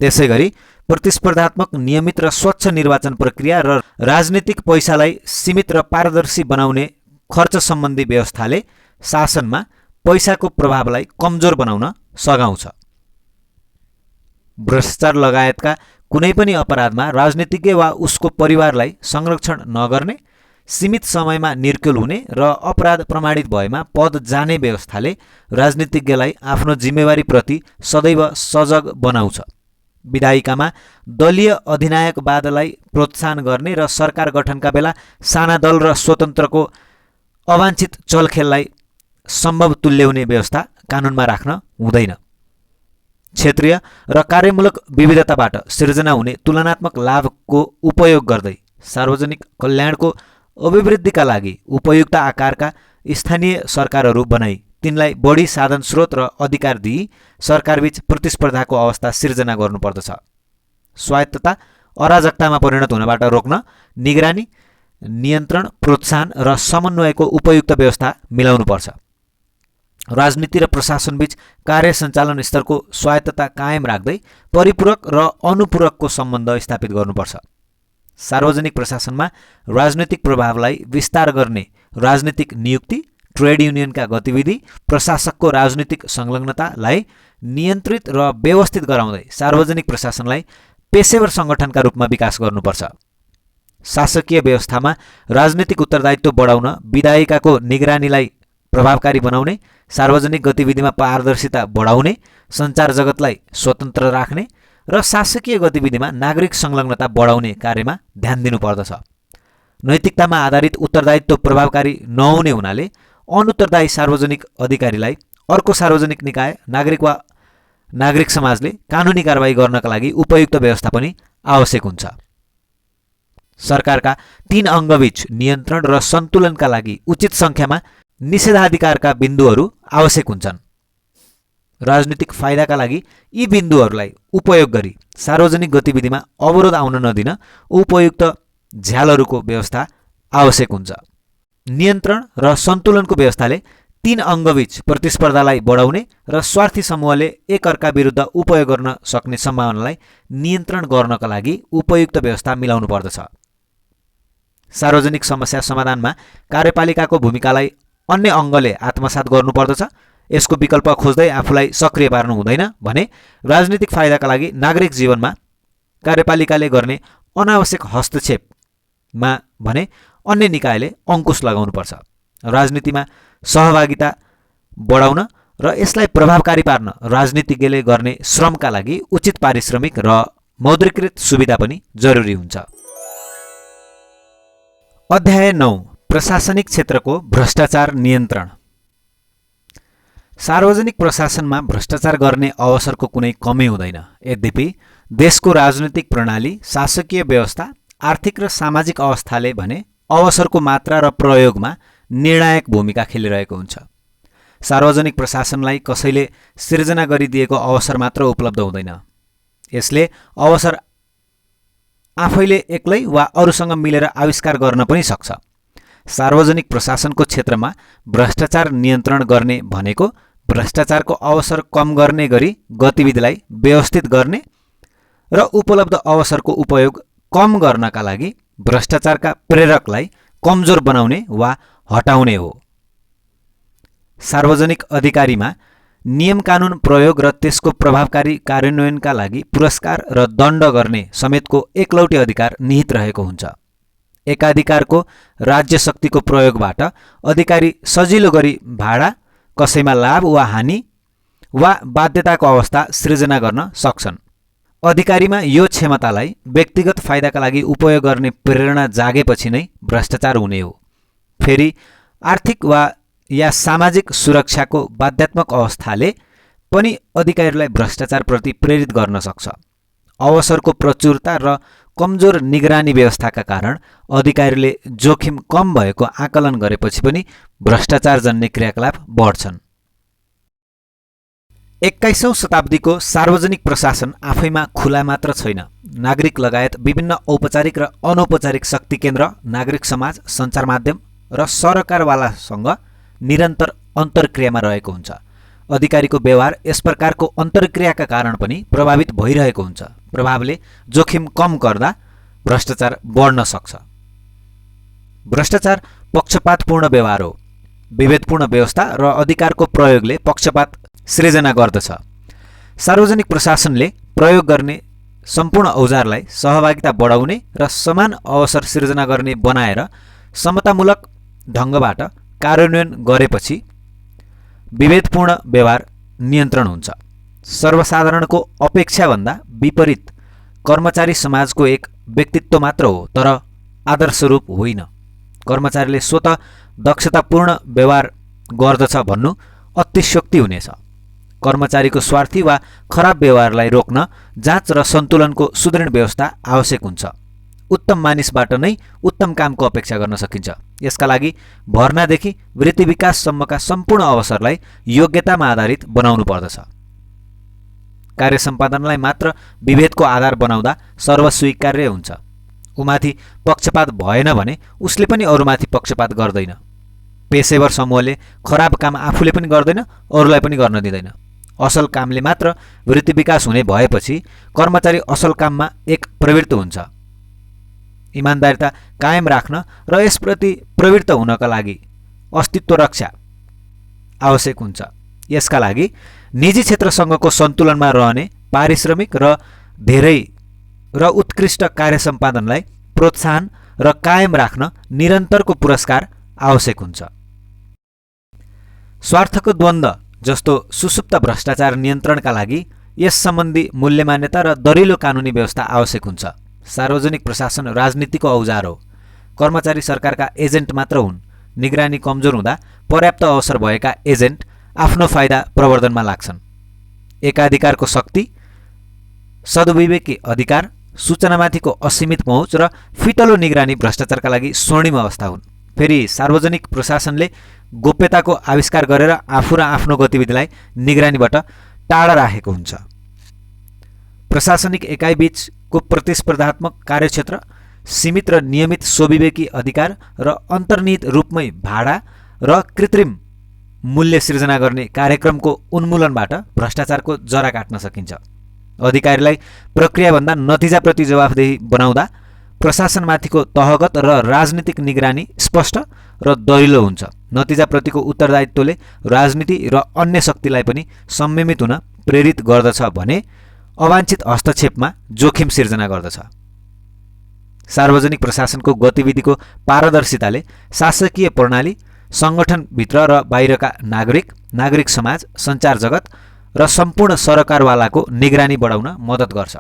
त्यसैगरी प्रतिस्पर्धात्मक, नियमित र स्वच्छ निर्वाचन प्रक्रिया र राजनीतिक पैसालाई सीमित र पारदर्शी बनाउने खर्च सम्बन्धी व्यवस्थाले शासनमा पैसाको प्रभावलाई कमजोर बनाउन सघाउँछ। भ्रष्टाचार लगायतका कुनै पनि अपराधमा राजनीतिज्ञ वा उसको परिवारलाई संरक्षण नगर्ने, सीमित समयमा निर्कुल हुने र अपराध प्रमाणित भएमा पद जाने व्यवस्थाले राजनीतिज्ञलाई आफ्नो जिम्मेवारीप्रति सदैव सजग बनाउँछ। विधायिकामा दलीय अधिनायकवादलाई प्रोत्साहन गर्ने र सरकार गठनका बेला साना दल र स्वतन्त्रको अवाञ्छित चलखेललाई सम्भव तुल्याउने व्यवस्था कानुनमा राख्न हुँदैन। क्षेत्रीय र कार्यमूलक विविधताबाट सिर्जना हुने तुलनात्मक लाभको उपयोग गर्दै सार्वजनिक कल्याणको अभिवृद्धिका लागि उपयुक्त आकारका स्थानीय सरकारहरू बनाई तिनलाई बढी साधन स्रोत र अधिकार दिई सरकारबीच प्रतिस्पर्धाको अवस्था सिर्जना गर्नुपर्दछ। स्वायत्तता अराजकतामा परिणत हुनबाट रोक्न निगरानी, नियन्त्रण, प्रोत्साहन र समन्वयको उपयुक्त व्यवस्था मिलाउनुपर्छ। राजनीति र प्रशासनबीच कार्य सञ्चालन स्तरको स्वायत्तता कायम राख्दै परिपूरक र अनुपूरकको सम्बन्ध स्थापित गर्नुपर्छ। सार्वजनिक प्रशासनमा राजनीतिक प्रभावलाई विस्तार गर्ने राजनीतिक नियुक्ति, ट्रेड युनियनका गतिविधि, प्रशासकको राजनीतिक संलग्नतालाई नियन्त्रित र व्यवस्थित गराउँदै सार्वजनिक प्रशासनलाई पेशेवर सङ्गठनका रूपमा विकास गर्नुपर्छ। शासकीय व्यवस्थामा राजनीतिक उत्तरदायित्व बढाउन विधायिकाको निगरानीलाई प्रभावकारी बनाउने, सार्वजनिक गतिविधिमा पारदर्शिता बढाउने, सञ्चार जगतलाई स्वतन्त्र राख्ने र शासकीय गतिविधिमा नागरिक संलग्नता बढाउने कार्यमा ध्यान दिनुपर्दछ। नैतिकतामा आधारित उत्तरदायित्व प्रभावकारी नहुने हुनाले अनुत्तरदायी सार्वजनिक अधिकारीलाई अर्को सार्वजनिक निकाय, नागरिक वा नागरिक समाजले कानुनी कारबाही गर्नका लागि उपयुक्त व्यवस्था पनि आवश्यक हुन्छ। सरकारका 3 अङ्गबीच नियन्त्रण र सन्तुलनका लागि उचित सङ्ख्यामा निषेधाधिकारका बिन्दुहरू आवश्यक हुन्छन्। राजनीतिक फाइदाका लागि यी बिन्दुहरूलाई उपयोग गरी सार्वजनिक गतिविधिमा अवरोध आउन नदिन उपयुक्त झ्यालहरूको व्यवस्था आवश्यक हुन्छ। नियन्त्रण र सन्तुलनको व्यवस्थाले तीन अङ्गबीच प्रतिस्पर्धालाई बढाउने र स्वार्थी समूहले एकअर्का विरुद्ध उपयोग गर्न सक्ने सम्भावनालाई नियन्त्रण गर्नका लागि उपयुक्त व्यवस्था मिलाउनु पर्दछ। सार्वजनिक समस्या समाधानमा कार्यपालिकाको भूमिकालाई अन्य अङ्गले आत्मसात गर्नुपर्दछ। यसको विकल्प खोज्दै आफूलाई सक्रिय पार्नु हुँदैन भने राजनीतिक फाइदाका लागि नागरिक जीवनमा कार्यपालिकाले गर्ने अनावश्यक हस्तक्षेपमा भने अन्य निकायले अङ्कुश लगाउनुपर्छ। राजनीतिमा सहभागिता बढाउन र यसलाई प्रभावकारी पार्न राजनीतिज्ञले गर्ने श्रमका लागि उचित पारिश्रमिक र मौद्रिकृत सुविधा पनि जरुरी हुन्छ। अध्याय 9 प्रशासनिक क्षेत्रको भ्रष्टाचार नियन्त्रण। सार्वजनिक प्रशासनमा भ्रष्टाचार गर्ने अवसरको कुनै कमी हुँदैन। यद्यपि देशको राजनीतिक प्रणाली, शासकीय व्यवस्था, आर्थिक र सामाजिक अवस्थाले भने अवसरको मात्रा र प्रयोगमा निर्णायक भूमिका खेलिरहेको हुन्छ। सार्वजनिक प्रशासनलाई कसैले सिर्जना गरिदिएको अवसर मात्र उपलब्ध हुँदैन। यसले अवसर आफैले एक्लै वा अरूसँग मिलेर आविष्कार गर्न पनि सक्छ। सार्वजनिक प्रशासनको क्षेत्रमा भ्रष्टाचार नियन्त्रण गर्ने भनेको भ्रष्टाचारको अवसर कम गर्ने गरी गतिविधिलाई व्यवस्थित गर्ने र उपलब्ध अवसरको उपयोग कम गर्नका लागि भ्रष्टाचारका प्रेरकलाई कमजोर बनाउने वा हटाउने हो। सार्वजनिक अधिकारीमा नियम कानुन प्रयोग र त्यसको प्रभावकारी कार्यान्वयनका लागि पुरस्कार र दण्ड गर्ने समेतको एकलौटी अधिकार निहित रहेको हुन्छ। एकाधिकारको राज्य शक्तिको प्रयोगबाट अधिकारी सजिलो गरी भाडा, कसैमा लाभ वा हानि वा बाध्यताको अवस्था सृजना गर्न सक्छन्। अधिकारीमा यो क्षमतालाई व्यक्तिगत फाइदाका लागि उपयोग गर्ने प्रेरणा जागेपछि नै भ्रष्टाचार हुने हो। फेरि आर्थिक या सामाजिक सुरक्षाको बाध्यात्मक अवस्थाले पनि अधिकारीलाई भ्रष्टाचारप्रति प्रेरित गर्न सक्छ। अवसरको प्रचुरता र कमजोर निगरानी व्यवस्थाका कारण अधिकारीले जोखिम कम भएको आकलन गरेपछि पनि भ्रष्टाचारजन्य क्रियाकलाप बढ्छन्। 21औं शताब्दीको सार्वजनिक प्रशासन आफैमा खुला मात्र छैन। नागरिक लगायत विभिन्न औपचारिक र अनौपचारिक शक्ति केन्द्र, नागरिक समाज, सञ्चार माध्यम र सरकारवालासँग निरन्तर अन्तर्क्रियामा रहेको हुन्छ। अधिकारीको व्यवहार यस प्रकारको अन्तर्क्रियाका कारण पनि प्रभावित भइरहेको हुन्छ। प्रभावले जोखिम कम गर्दा भ्रष्टाचार बढ्न सक्छ। भ्रष्टाचार पक्षपातपूर्ण व्यवहार हो। विभेदपूर्ण व्यवस्था र अधिकारको प्रयोगले पक्षपात सृजना गर्दछ। सार्वजनिक प्रशासनले प्रयोग गर्ने सम्पूर्ण औजारलाई सहभागिता बढाउने र समान अवसर सृजना गर्ने बनाएर समतामूलक ढङ्गबाट कार्यान्वयन गरेपछि विभेदपूर्ण व्यवहार नियन्त्रण हुन्छ। सर्वसाधारणको अपेक्षाभन्दा विपरीत कर्मचारी समाजको एक व्यक्तित्व मात्र हो, तर आदर्शरूप होइन। कर्मचारीले स्वतः दक्षतापूर्ण व्यवहार गर्दछ भन्नु अतिशयोक्ति हुनेछ। कर्मचारीको स्वार्थी वा खराब व्यवहारलाई रोक्न जाँच र सन्तुलनको सुदृढ व्यवस्था आवश्यक हुन्छ। उत्तम मानिसबाट नै उत्तम कामको अपेक्षा गर्न सकिन्छ। यसका लागि भर्नादेखि वृत्ति विकाससम्मका सम्पूर्ण अवसरलाई योग्यतामा आधारित बनाउनु पर्दछ। कार्य सम्पादनलाई मात्र विभेदको आधार बनाउँदा सर्वस्वीकार्य हुन्छ। उमाथि पक्षपात भएन भने उसले पनि अरूमाथि पक्षपात गर्दैन। पेशेवर समूहले खराब काम आफूले पनि गर्दैन, अरूलाई पनि गर्न दिँदैन। असल कामले मात्र वृत्ति विकास हुने भएपछि कर्मचारी असल काममा एक प्रवृत्त हुन्छ। इमान्दारिता कायम राख्न र यसप्रति प्रवृत्त हुनका लागि अस्तित्व रक्षा आवश्यक हुन्छ। यसका लागि निजी क्षेत्रसँगको सन्तुलनमा रहने पारिश्रमिक र धेरै र उत्कृष्ट कार्य सम्पादनलाई प्रोत्साहन र कायम राख्न निरन्तरको पुरस्कार आवश्यक हुन्छ। स्वार्थको द्वन्द्व जस्तो सुसुप्त भ्रष्टाचार नियन्त्रणका लागि यस सम्बन्धी मूल्यमान्यता र दरिलो कानुनी व्यवस्था आवश्यक हुन्छ। सार्वजनिक प्रशासन राजनीतिको औजार हो। कर्मचारी सरकारका एजेन्ट मात्र हुन्। निगरानी कमजोर हुँदा पर्याप्त अवसर भएका एजेन्ट आफ्नो फाइदा प्रवर्धनमा लाग्छन्। एकाधिकारको शक्ति, सद्विवेकी अधिकार, सूचनामाथिको असीमित पहुँच र फितलो निगरानी भ्रष्टाचारका लागि स्वर्णिम अवस्था हुन्। फेरि सार्वजनिक प्रशासनले गोप्यताको आविष्कार गरेर आफू र आफ्नो गतिविधिलाई निगरानीबाट टाढा राखेको हुन्छ। प्रशासनिक एकाइबीचको प्रतिस्पर्धात्मक कार्यक्षेत्र, सीमित र नियमित स्वविवेकी अधिकार र अन्तर्निहित रूपमै भाडा र कृत्रिम मूल्य सिर्जना गर्ने कार्यक्रमको उन्मूलनबाट भ्रष्टाचारको जरा काट्न सकिन्छ। अधिकारीलाई प्रक्रियाभन्दा नतिजाप्रति जवाफदेही बनाउँदा प्रशासनमाथिको तहगत र राजनीतिक निगरानी स्पष्ट र दरिलो हुन्छ। नतिजाप्रतिको उत्तरदायित्वले राजनीति र अन्य शक्तिलाई पनि संयमित हुन प्रेरित गर्दछ भने अवाञ्छित हस्तक्षेपमा जोखिम सिर्जना गर्दछ। सार्वजनिक प्रशासनको गतिविधिको पारदर्शिताले शासकीय प्रणाली, सङ्गठनभित्र र बाहिरका नागरिक समाज, सञ्चार जगत र सम्पूर्ण सरकारवालाको निगरानी बढाउन मद्दत गर्छ।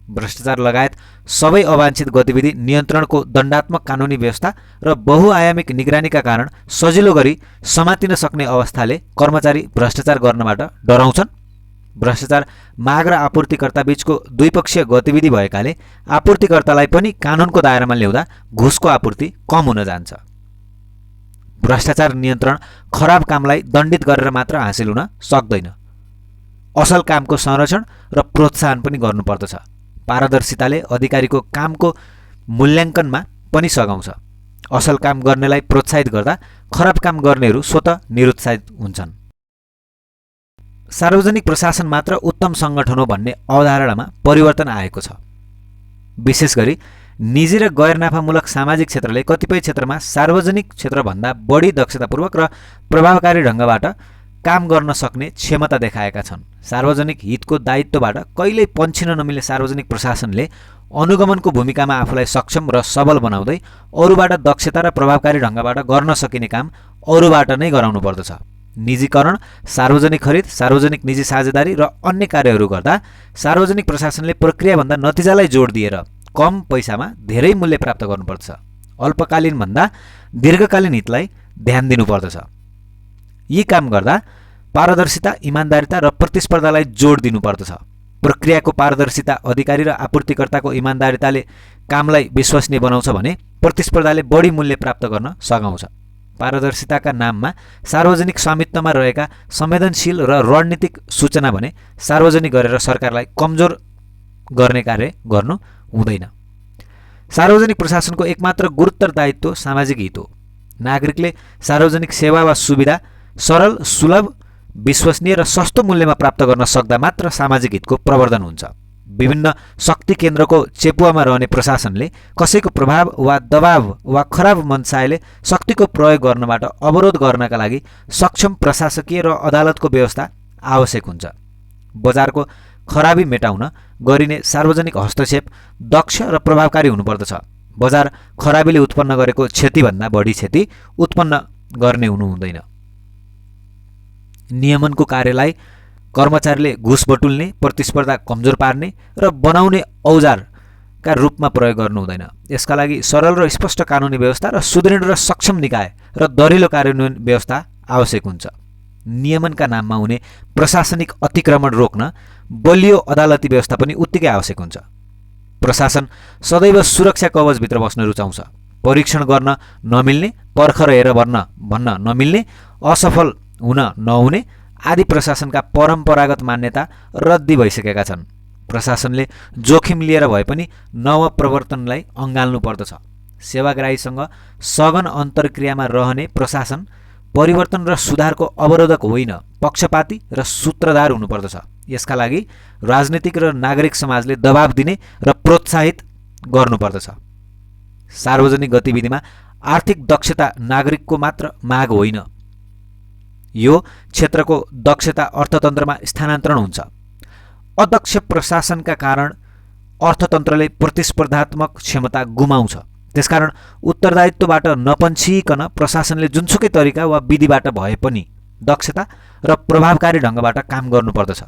भ्रष्टाचार लगायत सबै अवाञ्छित गतिविधि नियन्त्रणको दण्डात्मक कानुनी व्यवस्था र बहुआयामिक निगरानीका कारण सजिलो गरी समातिन सक्ने अवस्थाले कर्मचारी भ्रष्टाचार गर्नबाट डराउँछन्। भ्रष्टाचार माग र आपूर्तिकर्ता बीचको द्विपक्षीय गतिविधि भएकाले आपूर्तिकर्तालाई पनि कानुनको दायरामा ल्याउँदा घुसको आपूर्ति कम हुन जान्छ। भ्रष्टाचार नियन्त्रण खराब कामलाई दण्डित गरेर मात्र हासिल हुन सक्दैन। असल कामको संरक्षण र प्रोत्साहन पनि गर्नुपर्दछ। पारदर्शिताले अधिकारीको कामको मूल्याङ्कनमा पनि सघाउँछ। असल काम गर्नेलाई प्रोत्साहित गर्दा खराब काम गर्नेहरू स्वतः निरुत्साहित हुन्छन्। सार्वजनिक प्रशासन मात्र उत्तम सङ्गठन हो भन्ने अवधारणामा परिवर्तन आएको छ। विशेष गरी निजी र गैर नाफामूलक सामाजिक क्षेत्रले कतिपय क्षेत्रमा सार्वजनिक क्षेत्रभन्दा बढी दक्षतापूर्वक र प्रभावकारी ढङ्गबाट काम गर्न सक्ने क्षमता देखाएका छन्। सार्वजनिक हितको दायित्वबाट कहिल्यै पन्छिन नमिल्ने सार्वजनिक प्रशासनले अनुगमनको भूमिकामा आफूलाई सक्षम र सबल बनाउँदै अरूबाट दक्षता र प्रभावकारी ढङ्गबाट गर्न सकिने काम अरूबाट नै गराउनु पर्दछ। निजीकरण, सार्वजनिक खरिद, सार्वजनिक निजी साझेदारी र अन्य कार्यहरू गर्दा सार्वजनिक प्रशासनले प्रक्रियाभन्दा नतिजालाई जोड दिएर कम पैसामा धेरै मूल्य प्राप्त गर्नुपर्छ। अल्पकालीनभन्दा दीर्घकालीन हितलाई ध्यान दिनुपर्दछ। यी काम गर्दा पारदर्शिता, इमान्दारिता र प्रतिस्पर्धालाई जोड दिनुपर्दछ। प्रक्रियाको पारदर्शिता अधिकारी र आपूर्तिकर्ताको इमान्दारिताले कामलाई विश्वसनीय बनाउँछ भने प्रतिस्पर्धाले बढी मूल्य प्राप्त गर्न सघाउँछ। पारदर्शिताका नाममा सार्वजनिक स्वामित्वमा रहेका संवेदनशील र रणनीतिक सूचना भने सार्वजनिक गरेर सरकारलाई कमजोर गर्ने कार्य गर्नु हुँदैन। सार्वजनिक प्रशासनको एकमात्र गुरुतर दायित्व सामाजिक हित हो। नागरिकले सार्वजनिक सेवा वा सुविधा सरल, सुलभ, विश्वसनीय र सस्तो मूल्यमा प्राप्त गर्न सक्दा मात्र सामाजिक हितको प्रवर्धन हुन्छ। विभिन्न शक्ति केन्द्रको चेपुवामा रहने प्रशासनले कसैको प्रभाव वा दबाव वा खराब मनसायले शक्तिको प्रयोग गर्नबाट अवरोध गर्नका लागि सक्षम प्रशासकीय र अदालतको व्यवस्था आवश्यक हुन्छ। बजारको खराबी मेटाउन गरिने सार्वजनिक हस्तक्षेप दक्ष र प्रभावकारी हुनुपर्दछ। बजार खराबीले उत्पन्न गरेको क्षतिभन्दा बढी क्षति उत्पन्न गर्ने हुनु हुँदैन। नियमनको कार्यलाई कर्मचारीले घुस बटुल्ने, प्रतिस्पर्धा कमजोर पार्ने र बनाउने औजारका रूपमा प्रयोग गर्नु हुँदैन। यसका लागि सरल र स्पष्ट कानुनी व्यवस्था र सुदृढ र सक्षम निकाय र दरिलो कार्यान्वयन व्यवस्था आवश्यक हुन्छ। नियमनका नाममा हुने प्रशासनिक अतिक्रमण रोक्न बलियो अदालती व्यवस्था पनि उत्तिकै आवश्यक हुन्छ। प्रशासन सदैव सुरक्षा कवचभित्र बस्न रुचाउँछ। परीक्षण गर्न नमिल्ने, पर्खर हेर भन्न नमिल्ने, असफल हुन नहुने आदि प्रशासनका परम्परागत मान्यता रद्दी भइसकेका छन्। प्रशासनले जोखिम लिएर भए पनि नवप्रवर्तनलाई अँगाल्नु पर्दछ। सेवाग्राहीसँग सघन अन्तर्क्रियामा रहने प्रशासन परिवर्तन र सुधारको अवरोधक होइन, पक्षपाती र सूत्रधार हुनुपर्दछ। यसका लागि राजनीतिक र नागरिक समाजले दबाब दिने र प्रोत्साहित गर्नुपर्दछ। सार्वजनिक गतिविधिमा आर्थिक दक्षता नागरिकको मात्र माग होइन, यो क्षेत्रको दक्षता अर्थतन्त्रमा स्थानान्तरण हुन्छ। अदक्ष प्रशासनका कारण अर्थतन्त्रले प्रतिस्पर्धात्मक क्षमता गुमाउँछ। त्यसकारण उत्तरदायित्वबाट नपन्छिकन प्रशासनले जुनसुकै तरिका वा विधिबाट भए पनि दक्षता र प्रभावकारी ढङ्गबाट काम गर्नुपर्दछ।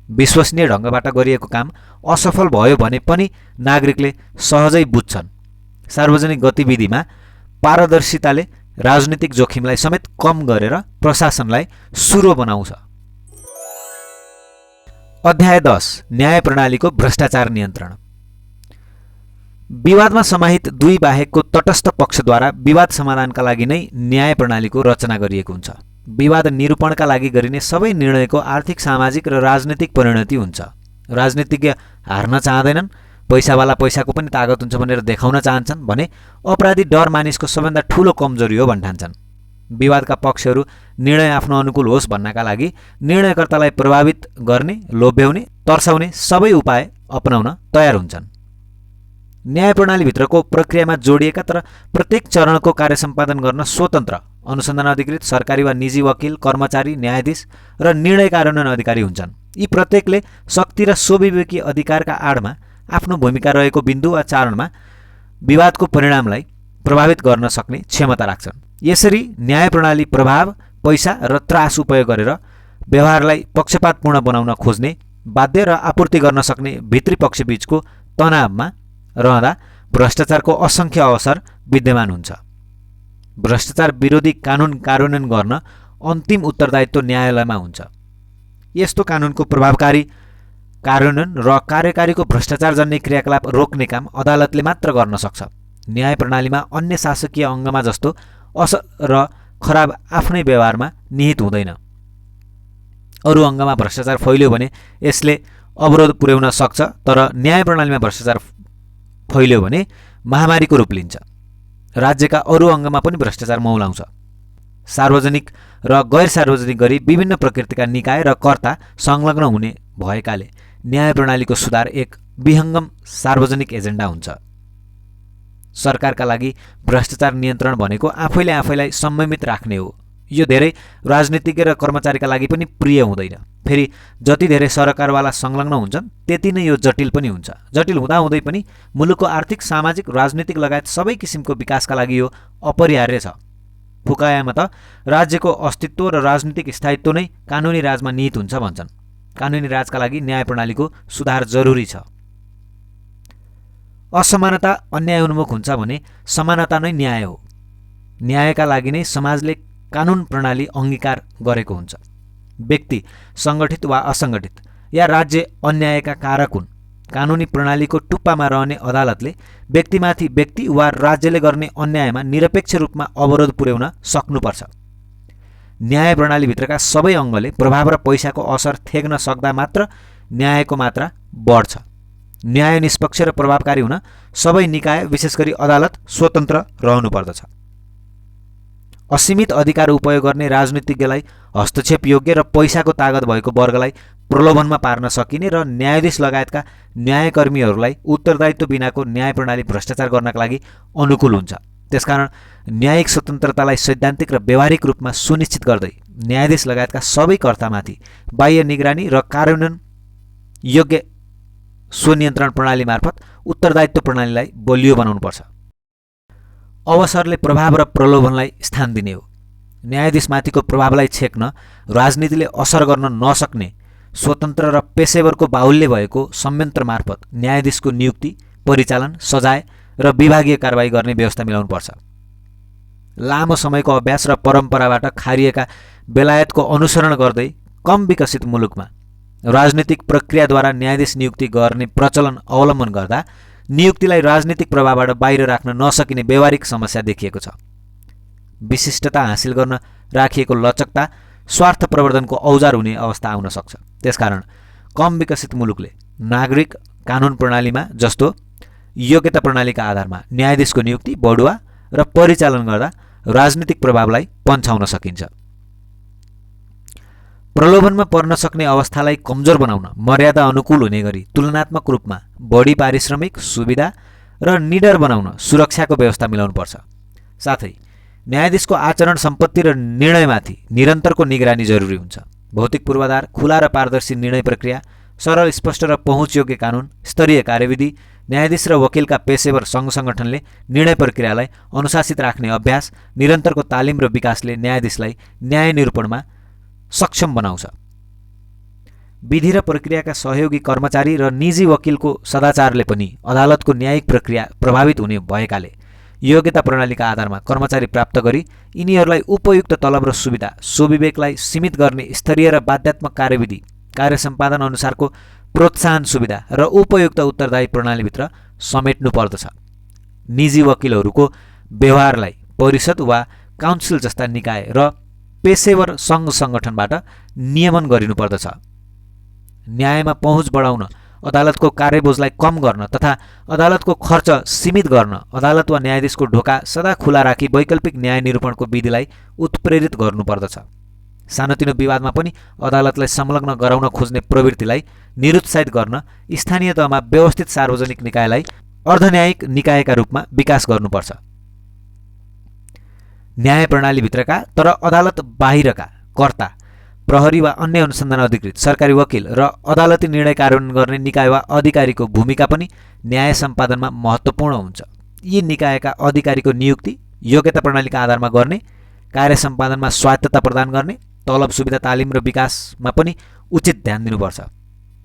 विश्वसनीय ढङ्गबाट गरिएको काम असफल भयो भने पनि नागरिकले सहजै बुझ्छन्। सार्वजनिक गतिविधिमा पारदर्शिताले राजनीतिक जोखिमलाई समेत कम गरेर प्रशासनलाई सुरो बनाउँछ। अध्याय 10 न्याय प्रणालीको भ्रष्टाचार नियन्त्रण। विवादमा समाहित दुई बाहेकको तटस्थ पक्षद्वारा विवाद समाधानका लागि नै न्याय प्रणालीको रचना गरिएको हुन्छ। विवाद निरूपणका लागि गरिने सबै निर्णयको आर्थिक, सामाजिक र राजनीतिक परिणति हुन्छ। राजनीतिज्ञ हार्न चाहँदैनन्, पैसावाला पैसाको पनि तागत हुन्छ भनेर देखाउन चाहन्छन् भने अपराधी डर मानिसको सबैभन्दा ठूलो कमजोरी हो भन्ठान्छन्। विवादका पक्षहरू निर्णय आफ्नो अनुकूल होस् भन्नका लागि निर्णयकर्तालाई प्रभावित गर्ने, लोभ्याउने, तर्साउने सबै उपाय अपनाउन तयार हुन्छन्। न्याय प्रणालीभित्रको प्रक्रियामा जोडिएका तर प्रत्येक चरणको कार्य सम्पादन गर्न स्वतन्त्र अनुसन्धान अधिकृत, सरकारी वा निजी वकिल, कर्मचारी, न्यायाधीश र निर्णय कार्यान्वयन अधिकारी हुन्छन्। यी प्रत्येकले शक्ति र स्वविवेकी अधिकारका आडमा आफ्नो भूमिका रहेको बिन्दु वा चारणमा विवादको परिणामलाई प्रभावित गर्न सक्ने क्षमता राख्छन्। यसरी न्याय प्रणाली प्रभाव, पैसा र त्रास उपयोग गरेर व्यवहारलाई पक्षपातपूर्ण बनाउन खोज्ने, बाध्य र आपूर्ति गर्न सक्ने भित्री पक्षबीचको तनावमा रहँदा भ्रष्टाचारको असङ्ख्य अवसर विद्यमान हुन्छ। भ्रष्टाचार विरोधी कानुन कार्यान्वयन गर्न अन्तिम उत्तरदायित्व न्यायालयमा हुन्छ। यस्तो कानुनको प्रभावकारी कार्यान्वयन र कार्यकारीको भ्रष्टाचारजन्य क्रियाकलाप रोक्ने काम अदालतले मात्र गर्न सक्छ। न्याय प्रणालीमा अन्य शासकीय अङ्गमा जस्तो असर र खराब आफ्नै व्यवहारमा निहित हुँदैन। अरू अङ्गमा भ्रष्टाचार फैल्यो भने यसले अवरोध पुर्याउन सक्छ, तर न्याय प्रणालीमा भ्रष्टाचार फैल्यो भने महामारीको रूप लिन्छ। राज्यका अरू अङ्गमा पनि भ्रष्टाचार मौलाउँछ। सार्वजनिक र गैर सार्वजनिक गरी विभिन्न प्रकृतिका निकाय र कर्ता संलग्न हुने भएकाले न्याय प्रणालीको सुधार एक विहङ्गम सार्वजनिक एजेन्डा हुन्छ। सरकारका लागि भ्रष्टाचार नियन्त्रण भनेको आफैले आफैलाई संयमित राख्ने हो। यो धेरै राजनीतिज्ञ र कर्मचारीका लागि पनि प्रिय हुँदैन। फेरि जति धेरै सरकारवाला संलग्न हुन्छन् त्यति नै यो जटिल पनि हुन्छ। जटिल हुँदाहुँदै पनि मुलुकको आर्थिक, सामाजिक, राजनीतिक लगायत सबै किसिमको विकासका लागि यो अपरिहार्य छ। फुकायामा त राज्यको अस्तित्व र राजनीतिक स्थायित्व नै कानुनी राजमा निहित हुन्छ भन्छन्। कानुनी राजका लागि न्याय प्रणालीको सुधार जरुरी छ। असमानता अन्याय उन्मुख हुन्छ भने समानता नै न्याय हो। न्यायका लागि नै समाजले कानुन प्रणाली अंगीकार गरेको हुन्छ। व्यक्ति सङ्गठित वा असङ्गठित या राज्य अन्यायका कारक हुन्। कानुनी प्रणालीको टुप्पामा रहने अदालतले व्यक्तिमाथि व्यक्ति वा राज्यले गर्ने अन्यायमा निरपेक्ष रूपमा अवरोध पुर्याउन सक्नुपर्छ। न्याय प्रणालीभित्रका सबै अङ्गले प्रभाव र पैसाको असर थेग्न सक्दा मात्र न्यायको मात्रा बढ्छ। न्याय निष्पक्ष र प्रभावकारी हुन सबै निकाय, विशेष गरी अदालत स्वतन्त्र रहनुपर्दछ। असीमित अधिकार उपयोग गर्ने राजनीतिज्ञलाई हस्तक्षेप योग्य र पैसाको तागत भएको वर्गलाई प्रलोभनमा पार्न सकिने र न्यायाधीश लगायतका न्यायकर्मीहरूलाई उत्तरदायित्व बिनाको न्याय प्रणाली भ्रष्टाचार गर्नका लागि अनुकूल हुन्छ। त्यसकारण न्यायिक स्वतन्त्रतालाई सैद्धान्तिक र व्यवहारिक रूपमा सुनिश्चित गर्दै न्यायाधीश लगायतका सबै कर्तामाथि बाह्य निगरानी र कार्यान्वयन योग्य स्वनियन्त्रण प्रणाली मार्फत उत्तरदायित्व प्रणालीलाई बलियो बनाउनुपर्छ। अवसरले प्रभाव र प्रलोभनलाई स्थान दिने हो। न्यायाधीशमाथिको प्रभावलाई छेक्न राजनीतिले असर गर्न नसक्ने स्वतन्त्र र पेशेवरको बाहुल्य भएको संयन्त्र मार्फत न्यायाधीशको नियुक्ति, परिचालन, सजाय र विभागीय कारबाही गर्ने व्यवस्था मिलाउनुपर्छ। लामो समयको अभ्यास र परम्पराबाट खारिएका बेलायतको अनुसरण गर्दै कम विकसित मुलुकमा राजनीतिक प्रक्रियाद्वारा न्यायाधीश नियुक्ति गर्ने प्रचलन अवलम्बन गर्दा नियुक्तिलाई राजनीतिक प्रभावबाट बाहिर राख्न नसकिने व्यवहारिक समस्या देखिएको छ। विशिष्टता हासिल गर्न राखिएको लचकता स्वार्थ प्रवर्धनको औजार हुने अवस्था आउन सक्छ। त्यसकारण कम विकसित मुलुकले नागरिक कानुन प्रणालीमा जस्तो योग्यता प्रणालीका आधारमा न्यायाधीशको नियुक्ति, बढुवा र परिचालन गर्दा राजनीतिक प्रभावलाई पन्छाउन सकिन्छ। प्रलोभनमा पर्न सक्ने अवस्थालाई कमजोर बनाउन मर्यादा अनुकूल हुने गरी तुलनात्मक रूपमा बढी पारिश्रमिक, सुविधा र निडर बनाउन सुरक्षाको व्यवस्था मिलाउनुपर्छ। साथै न्यायाधीशको आचरण, सम्पत्ति र निर्णयमाथि निरन्तरको निगरानी जरुरी हुन्छ। भौतिक पूर्वाधार, खुला र पारदर्शी निर्णय प्रक्रिया, सरल, स्पष्ट र पहुँचयोग्य कानुन, स्तरीय कार्यविधि, न्यायाधीश र वकिलका पेशेवर सङ्घ सङ्गठनले निर्णय प्रक्रियालाई अनुशासित राख्ने अभ्यास, निरन्तरको तालिम र विकासले न्यायाधीशलाई न्याय निरूपणमा सक्षम बनाउँछ। विधि र प्रक्रियाका सहयोगी कर्मचारी र निजी वकिलको सदाचारले पनि अदालतको न्यायिक प्रक्रिया प्रभावित हुने भएकाले योग्यता प्रणालीका आधारमा कर्मचारी प्राप्त गरी यिनीहरूलाई उपयुक्त तलब र सुविधा, स्वविवेकलाई सीमित गर्ने स्तरीय र बाध्यात्मक कार्यविधि, कार्य सम्पादन अनुसारको प्रोत्साहन सुविधा र उपयुक्त उत्तरदायी प्रणालीभित्र समेट्नु पर्दछ। निजी वकिलहरूको व्यवहारलाई परिषद वा काउन्सिल जस्ता निकाय र पेशेवर सङ्घ सङ्गठनबाट नियमन गरिनुपर्दछ। न्यायमा पहुँच बढाउन, अदालतको कार्यबोझलाई कम गर्न तथा अदालतको खर्च सीमित गर्न अदालत वा न्यायाधीशको ढोका सदा खुला राखी वैकल्पिक न्याय निरूपणको विधिलाई उत्प्रेरित गर्नुपर्दछ। सानोतिनो विवादमा पनि अदालतलाई संलग्न गराउन खोज्ने प्रवृत्तिलाई निरुत्साहित गर्न स्थानीय तहमा व्यवस्थित सार्वजनिक निकायलाई अर्धन्यायिक निकायका रूपमा विकास गर्नुपर्छ। न्याय प्रणालीभित्रका तर अदालत बाहिरका कर्ता, प्रहरी वा अन्य अनुसन्धान अधिकृत, सरकारी वकिल र अदालती निर्णय कार्यान्वयन गर्ने निकाय वा अधिकारीको भूमिका पनि न्याय सम्पादनमा महत्त्वपूर्ण हुन्छ। यी निकायका अधिकारीको नियुक्ति योग्यता प्रणालीका आधारमा गर्ने, कार्य सम्पादनमा स्वायत्तता प्रदान गर्ने, तलब सुविधा तालिम र विकासमा पनि उचित ध्यान दिनुपर्छ।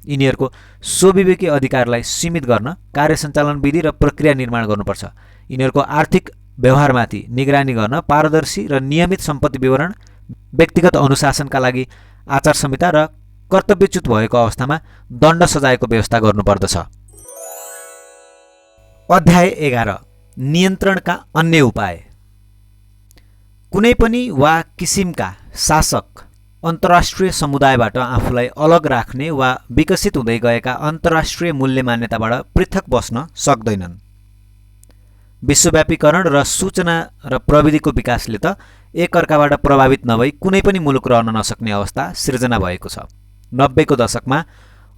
यिनीहरूको स्वविवेकी अधिकारलाई सीमित गर्न कार्य सञ्चालन विधि र प्रक्रिया निर्माण गर्नुपर्छ। यिनीहरूको आर्थिक व्यवहारमाथि निगरानी गर्न पारदर्शी र नियमित सम्पत्ति विवरण, व्यक्तिगत अनुशासनका लागि आचार संहिता र कर्तव्यच्युत भएको अवस्थामा दण्ड सजायको व्यवस्था गर्नुपर्दछ। अध्याय 11 नियन्त्रणका अन्य उपाय। कुनै पनि वा किसिमका शासक अन्तर्राष्ट्रिय समुदायबाट आफूलाई अलग राख्ने वा विकसित हुँदै गएका अन्तर्राष्ट्रिय मूल्य मान्यताबाट पृथक बस्न सक्दैनन्। विश्वव्यापीकरण र सूचना र प्रविधिको विकासले त एकअर्काबाट प्रभावित नभई कुनै पनि मुलुक रहन नसक्ने अवस्था सिर्जना भएको छ। 90 को दशकमा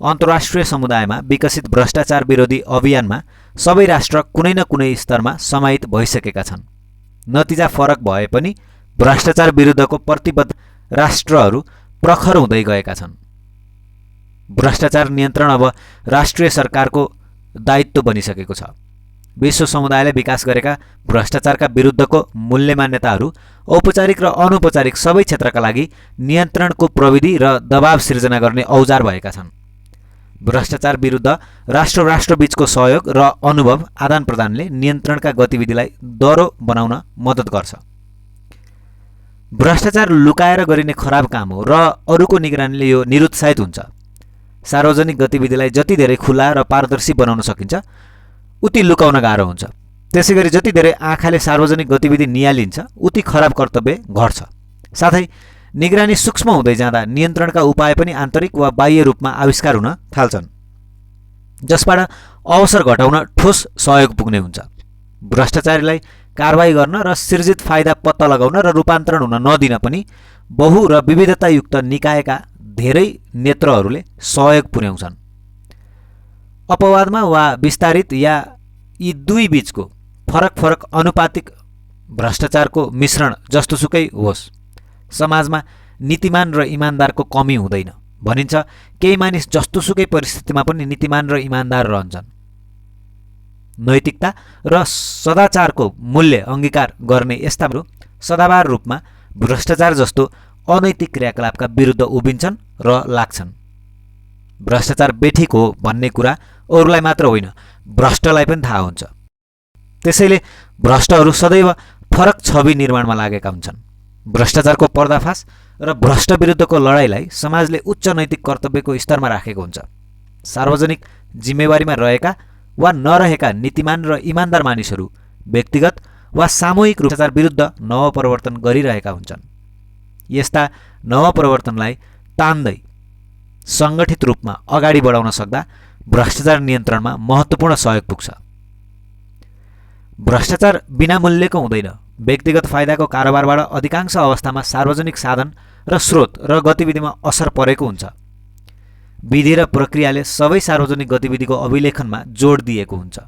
अन्तर्राष्ट्रिय समुदायमा विकसित भ्रष्टाचार विरोधी अभियानमा सबै राष्ट्र कुनै न कुनै स्तरमा समाहित भइसकेका छन्। नतिजा फरक भए पनि भ्रष्टाचार विरुद्धको प्रतिबद्ध राष्ट्रहरू प्रखर हुँदै गएका छन्। भ्रष्टाचार नियन्त्रण अब राष्ट्रिय सरकारको दायित्व बनिसकेको छ। विश्व समुदायले विकास गरेका भ्रष्टाचारका विरुद्धको मूल्य मान्यताहरू औपचारिक र अनौपचारिक सबै क्षेत्रका लागि नियन्त्रणको प्रविधि र दबाव सिर्जना गर्ने औजार भएका छन्। भ्रष्टाचार विरुद्ध राष्ट्र-राष्ट्रबीचको सहयोग र अनुभव आदान प्रदानले नियन्त्रणका गतिविधिलाई दह्रो बनाउन मद्दत गर्छ। भ्रष्टाचार लुकाएर गरिने खराब काम हो र अरूको निगरानीले यो निरुत्साहित हुन्छ। सार्वजनिक गतिविधिलाई जति धेरै खुला र पारदर्शी बनाउन सकिन्छ उति लुकाउन गाह्रो हुन्छ। त्यसैगरी जति धेरै आँखाले सार्वजनिक गतिविधि नियालिन्छ उति खराब कर्तव्य घट्छ। साथै निगरानी सूक्ष्म हुँदै जाँदा नियन्त्रणका उपाय पनि आन्तरिक वा बाह्य रूपमा आविष्कार हुन थाल्छन्, जसबाट अवसर घटाउन ठोस सहयोग पुग्ने हुन्छ। भ्रष्टाचारीलाई कारबाही गर्न र सृजित फाइदा पत्ता लगाउन र रूपान्तरण हुन नदिन पनि बहु र विविधतायुक्त निकायका धेरै नेत्रहरूले सहयोग पुर्याउँछन्। अपवादमा वा विस्तारित या यी दुई बीचको फरक अनुपातिक भ्रष्टाचारको मिश्रण जस्तोसुकै होस्, समाजमा नीतिमान र इमान्दारको कमी हुँदैन। भनिन्छ केही मानिस जस्तोसुकै परिस्थितिमा पनि नीतिमान र इमान्दार रहन्छन्। नैतिकता र सदाचारको मूल्य अंगीकार गर्ने यस्ताहरू सदाबार रूपमा भ्रष्टाचार जस्तो अनैतिक क्रियाकलापका विरुद्ध उभिन्छन् र लाग्छन्। भ्रष्टाचार बेठिक हो भन्ने कुरा अरूलाई मात्र होइन, भ्रष्टलाई पनि थाहा हुन्छ। त्यसैले भ्रष्टहरू सदैव फरक छवि निर्माणमा लागेका हुन्छन्। भ्रष्टाचारको पर्दाफास र भ्रष्ट विरुद्धको लडाईँलाई समाजले उच्च नैतिक कर्तव्यको स्तरमा राखेको हुन्छ। सार्वजनिक जिम्मेवारीमा रहेका वा नरहेका नीतिमान र इमान्दार मानिसहरू व्यक्तिगत वा सामूहिक भ्रष्टाचार विरुद्ध नवपरिवर्तन गरिरहेका हुन्छन्। यस्ता नवपरिवर्तनलाई तान्दै सङ्गठित रूपमा अगाडि बढाउन सक्दा भ्रष्टाचार नियन्त्रणमा महत्त्वपूर्ण सहयोग पुग्छ। भ्रष्टाचार बिना मूल्यको हुँदैन। व्यक्तिगत फाइदाको कारोबारबाट अधिकांश अवस्थामा सार्वजनिक साधन र स्रोत र गतिविधिमा असर परेको हुन्छ। विधि र प्रक्रियाले सबै सार्वजनिक गतिविधिको अभिलेखनमा जोड दिएको हुन्छ।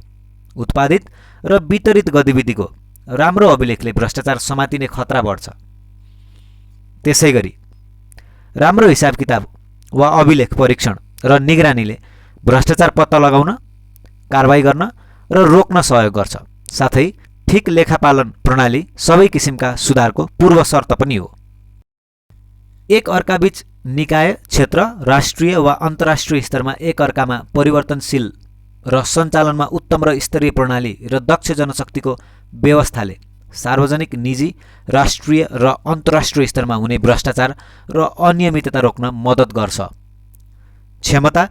उत्पादित र वितरित गतिविधिको राम्रो अभिलेखले भ्रष्टाचार समातिने खतरा बढ्छ। त्यसैगरी राम्रो हिसाब किताब वा अभिलेख परीक्षण र निगरानीले भ्रष्टाचार पत्ता लगाउन, कारबाही गर्न र रोक्न सहयोग गर्छ। साथै ठीक लेखापालन प्रणाली सबै किसिमका सुधारको पूर्व शर्त पनि हो। एक अर्काबीच निकाय, क्षेत्र, राष्ट्रिय वा अन्तर्राष्ट्रिय स्तरमा एक अर्कामा परिवर्तनशील र सञ्चालनमा उत्तम र स्तरीय प्रणाली र दक्ष जनशक्तिको व्यवस्थाले सार्वजनिक, निजी, राष्ट्रिय र अन्तर्राष्ट्रिय स्तरमा हुने भ्रष्टाचार र अनियमितता रोक्न मद्दत गर्छ। क्षमता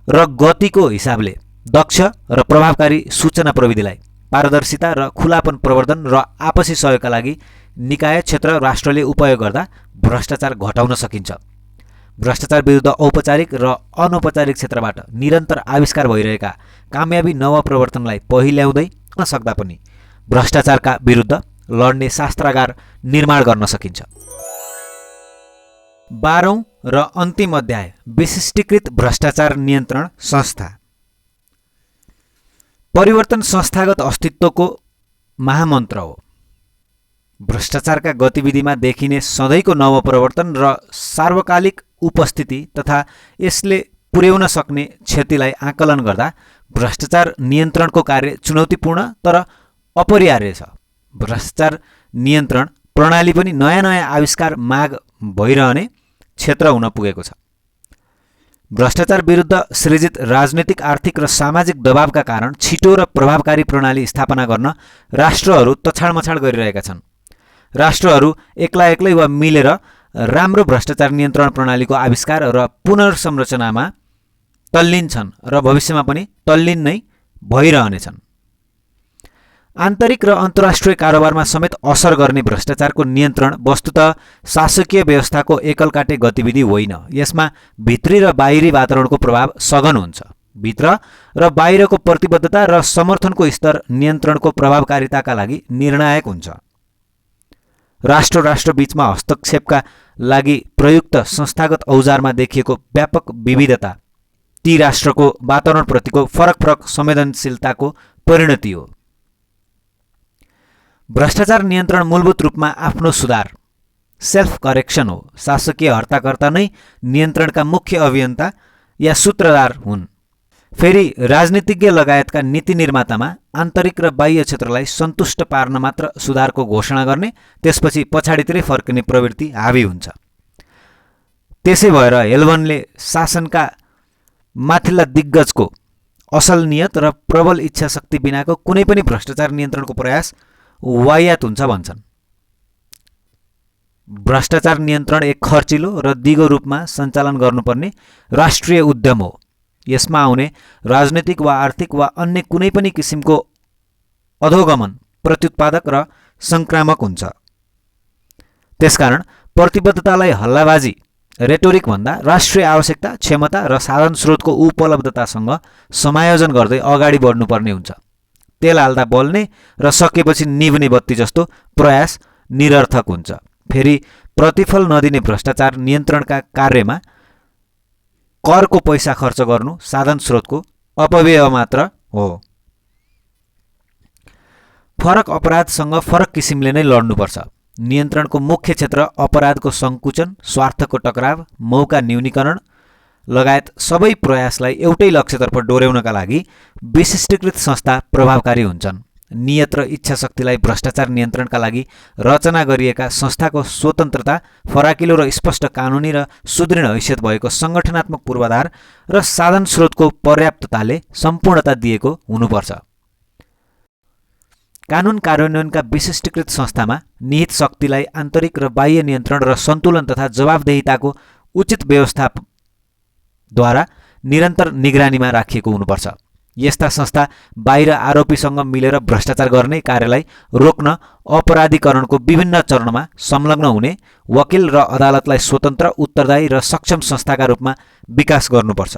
र गतिको हिसाबले दक्ष र प्रभावकारी सूचना प्रविधिलाई पारदर्शिता र खुलापन प्रवर्धन र आपसी सहयोगका लागि निकाय क्षेत्र राष्ट्रले उपयोग गर्दा भ्रष्टाचार घटाउन सकिन्छ। भ्रष्टाचार विरुद्ध औपचारिक र अनौपचारिक क्षेत्रबाट निरन्तर आविष्कार भइरहेका कामयाबी नवप्रवर्तनलाई पहिल्याउँदै सक्दा पनि भ्रष्टाचारका विरुद्ध लड्ने शास्त्रागार निर्माण गर्न सकिन्छ। 12औं र अन्तिम अध्याय विशिष्टीकृत भ्रष्टाचार नियन्त्रण संस्था। परिवर्तन संस्थागत अस्तित्वको महामन्त्र हो। भ्रष्टाचारका गतिविधिमा देखिने सधैँको नवप्रवर्तन र सार्वकालिक उपस्थिति तथा यसले पुर्याउन सक्ने क्षतिलाई आकलन गर्दा भ्रष्टाचार नियन्त्रणको कार्य चुनौतीपूर्ण तर अपरिहार्य छ। भ्रष्टाचार नियन्त्रण प्रणाली पनि नयाँ नयाँ आविष्कार माग भइरहने क्षेत्र हुन पुगेको छ। भ्रष्टाचार विरुद्ध सृजित राजनीतिक, आर्थिक र सामाजिक दबावका कारण छिटो र प्रभावकारी प्रणाली स्थापना गर्न राष्ट्रहरू तछाडमछाड गरिरहेका छन्। राष्ट्रहरू एक्ला एक्लै वा मिलेर राम्रो भ्रष्टाचार नियन्त्रण प्रणालीको आविष्कार र पुनर्संरचनामा तल्लीन छन् र भविष्यमा पनि तल्लीन नै भइरहनेछन्। आन्तरिक र अन्तर्राष्ट्रिय कारोबारमा समेत असर गर्ने भ्रष्टाचारको नियन्त्रण वस्तुतः शासकीय व्यवस्थाको एकलकाटे गतिविधि होइन। यसमा भित्री र बाहिरी वातावरणको प्रभाव सघन हुन्छ। भित्र र बाहिरको प्रतिबद्धता र समर्थनको स्तर नियन्त्रणको प्रभावकारिताका लागि निर्णायक हुन्छ। राष्ट्र बीचमा हस्तक्षेपका लागि प्रयुक्त संस्थागत औजारमा देखिएको व्यापक विविधता ती राष्ट्रको वातावरणप्रतिको फरक संवेदनशीलताको परिणति हो। भ्रष्टाचार नियन्त्रण मूलभूत रूपमा आफ्नो सुधार सेल्फ करेक्सन हो। शासकीय हर्ताकर्ता नै नियन्त्रणका मुख्य अभियन्ता या सूत्रधार हुन्। फेरि राजनीतिज्ञ लगायतका नीति निर्मातामा आन्तरिक र बाह्य क्षेत्रलाई सन्तुष्ट पार्न मात्र सुधारको घोषणा गर्ने, त्यसपछि पछाडितिरै फर्किने प्रवृत्ति हावी हुन्छ। त्यसै भएर हेलभनले शासनका माथिल्ला दिग्गजको असल नियत र प्रबल इच्छा शक्ति बिनाको कुनै पनि भ्रष्टाचार नियन्त्रणको प्रयास वाहियात हुन्छ भन्छन्। भ्रष्टाचार नियन्त्रण एक खर्चिलो र दिगो रूपमा सञ्चालन गर्नुपर्ने राष्ट्रिय उद्यम हो। यसमा आउने राजनीतिक वा आर्थिक वा अन्य कुनै पनि किसिमको अधोगमन प्रत्युत्पादक र संक्रामक हुन्छ। त्यसकारण प्रतिबद्धतालाई हल्लाबाजी रेटोरिक भन्दा राष्ट्रिय आवश्यकता, क्षमता र साधन स्रोतको उपलब्धतासँग समायोजन गर्दै अगाडि बढ्नुपर्ने हुन्छ। तेल हाल्दा बल्ने र सकेपछि निभ्ने बत्ती जस्तो प्रयास निरर्थक हुन्छ। फेरि प्रतिफल नदिने भ्रष्टाचार नियन्त्रणका कार्यमा करको पैसा खर्च गर्नु साधन स्रोतको अपव्यय मात्र हो। फरक अपराधसँग फरक किसिमले नै लड्नुपर्छ। नियन्त्रणको मुख्य क्षेत्र अपराधको सङ्कुचन, स्वार्थको टकराव, मौका न्यूनीकरण लगायत सबै प्रयासलाई एउटै लक्ष्यतर्फ डोर्याउनका लागि विशिष्टीकृत संस्था प्रभावकारी हुन्छन्। नियत र इच्छा शक्तिलाई भ्रष्टाचार नियन्त्रणका लागि रचना गरिएका संस्थाको स्वतन्त्रता, फराकिलो र स्पष्ट कानुनी र सुदृढ हैसियत भएको सङ्गठनात्मक पूर्वाधार र साधन स्रोतको पर्याप्तताले सम्पूर्णता दिएको हुनुपर्छ। कानुन कार्यान्वयनका विशिष्टीकृत संस्थामा निहित शक्तिलाई आन्तरिक र बाह्य नियन्त्रण र सन्तुलन तथा जवाबदेहिताको उचित व्यवस्थाद्वारा निरन्तर निगरानीमा राखिएको हुनुपर्छ। यस्ता संस्था बाहिर आरोपीसँग मिलेर भ्रष्टाचार गर्ने कार्यलाई रोक्न अपराधीकरणको विभिन्न चरणमा संलग्न हुने वकिल र अदालतलाई स्वतन्त्र, उत्तरदायी र सक्षम संस्थाका रूपमा विकास गर्नुपर्छ।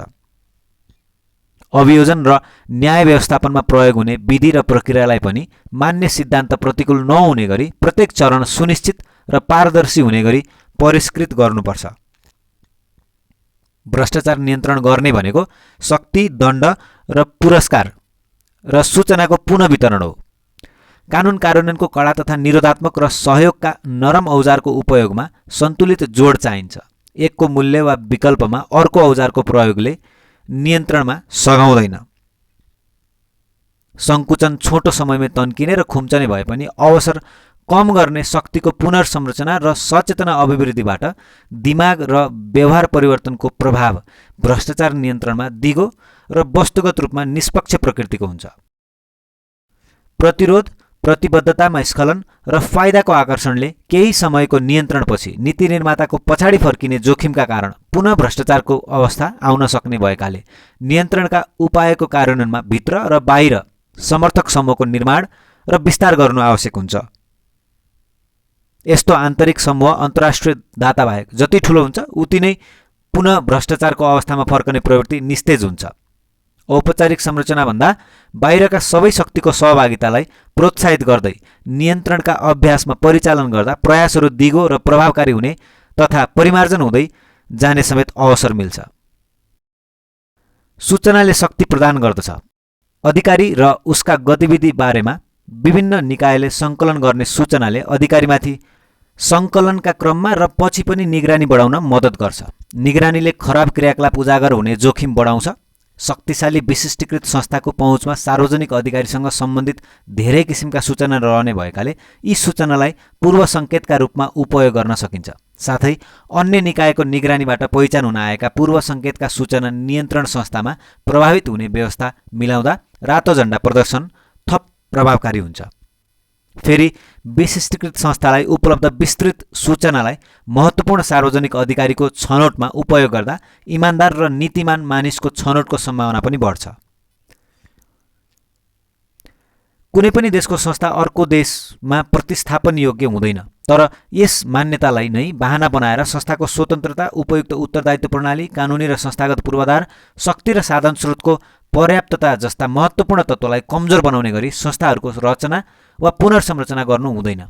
अभियोजन र न्याय व्यवस्थापनमा प्रयोग हुने विधि र प्रक्रियालाई पनि मान्य सिद्धान्त प्रतिकूल नहुने गरी प्रत्येक चरण सुनिश्चित र पारदर्शी हुने गरी परिष्कृत गर्नुपर्छ। भ्रष्टाचार नियन्त्रण गर्ने भनेको शक्ति, दण्ड र पुरस्कार र सूचनाको पुनः वितरण हो। कानुन कार्यान्वयनको कडा तथा निरोधात्मक र सहयोगका नरम औजारको उपयोगमा सन्तुलित जोड चाहिन्छ। एकको मूल्य वा विकल्पमा अर्को औजारको प्रयोगले नियन्त्रणमा सघाउँदैन। सङ्कुचन छोटो समयमै तन्किने र खुम्चने भए पनि अवसर कम गर्ने शक्तिको पुनर्संरचना र सचेतना अभिवृद्धिबाट दिमाग र व्यवहार परिवर्तनको प्रभाव भ्रष्टाचार नियन्त्रणमा दिगो र वस्तुगत रूपमा निष्पक्ष प्रकृतिको हुन्छ। प्रतिरोध, प्रतिबद्धतामा स्खलन र फाइदाको आकर्षणले केही समयको नियन्त्रणपछि नीति निर्माताको पछाडि फर्किने जोखिमका कारण पुनः भ्रष्टाचारको अवस्था आउन सक्ने भएकाले नियन्त्रणका उपायको कार्यान्वयनमा भित्र र बाहिर समर्थक समूहको निर्माण र विस्तार गर्नु आवश्यक हुन्छ। यस्तो आन्तरिक समूह अन्तर्राष्ट्रिय दाता बाहेक जति ठुलो हुन्छ उति नै पुनः भ्रष्टाचारको अवस्थामा फर्कने प्रवृत्ति निस्तेज हुन्छ। औपचारिक संरचनाभन्दा बाहिरका सबै शक्तिको सहभागितालाई प्रोत्साहित गर्दै नियन्त्रणका अभ्यासमा परिचालन गर्दा प्रयासहरू दिगो र प्रभावकारी हुने तथा परिमार्जन हुँदै जाने समेत अवसर मिल्छ। सूचनाले शक्ति प्रदान गर्दछ। अधिकारी र उसका गतिविधि बारेमा विभिन्न निकायले सङ्कलन गर्ने सूचनाले अधिकारीमाथि सङ्कलनका क्रममा र पछि पनि निगरानी बढाउन मद्दत गर्छ। निगरानीले खराब क्रियाकलाप उजागर हुने जोखिम बढाउँछ। शक्तिशाली विशिष्टीकृत संस्थाको पहुँचमा सार्वजनिक अधिकारीसँग सम्बन्धित धेरै किसिमका सूचना रहने भएकाले यी सूचनालाई पूर्व सङ्केतका रूपमा उपयोग गर्न सकिन्छ। साथै अन्य निकायको निगरानीबाट पहिचान हुन आएका पूर्व सङ्केतका सूचना नियन्त्रण संस्थामा प्रभावित हुने व्यवस्था मिलाउँदा रातो झण्डा प्रदर्शन थप प्रभावकारी हुन्छ। फेरि विशिष्टीकृत संस्थालाई उपलब्ध विस्तृत सूचनालाई महत्त्वपूर्ण सार्वजनिक अधिकारीको छनौटमा उपयोग गर्दा इमानदार र नीतिमान मानिसको छनौटको सम्भावना पनि बढ्छ। कुनै पनि देशको संस्था अर्को देशमा प्रतिस्थापन योग्य हुँदैन, तर यस मान्यतालाई नै बहाना बनाएर संस्थाको स्वतन्त्रता, उपयुक्त उत्तरदायित्व प्रणाली, कानुनी र संस्थागत पूर्वाधार, शक्ति र साधन स्रोतको पर्याप्तता जस्ता महत्त्वपूर्ण तत्त्वलाई कमजोर बनाउने गरी संस्थाहरूको रचना वा पुनर्संरचना गर्नु हुँदैन।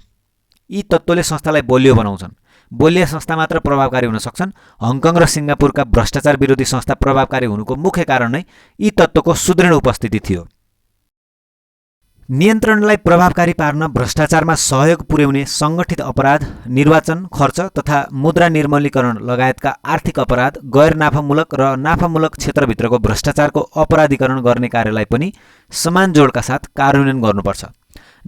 यी तत्त्वले संस्थालाई बलियो बनाउँछन्। बलिया संस्था मात्र प्रभावकारी हुन सक्छन्। हङकङ र सिङ्गापुरका भ्रष्टाचार विरोधी संस्था प्रभावकारी हुनुको मुख्य कारण नै यी तत्त्वको सुदृढ उपस्थिति थियो। नियन्त्रणलाई प्रभावकारी पार्न भ्रष्टाचारमा सहयोग पुर्याउने सङ्गठित अपराध, निर्वाचन खर्च तथा मुद्रा निर्मलीकरण लगायतका आर्थिक अपराध, गैर नाफामूलक र नाफामूलक क्षेत्रभित्रको भ्रष्टाचारको अपराधीकरण गर्ने कार्यलाई पनि समान जोडका साथ कार्यान्वयन गर्नुपर्छ।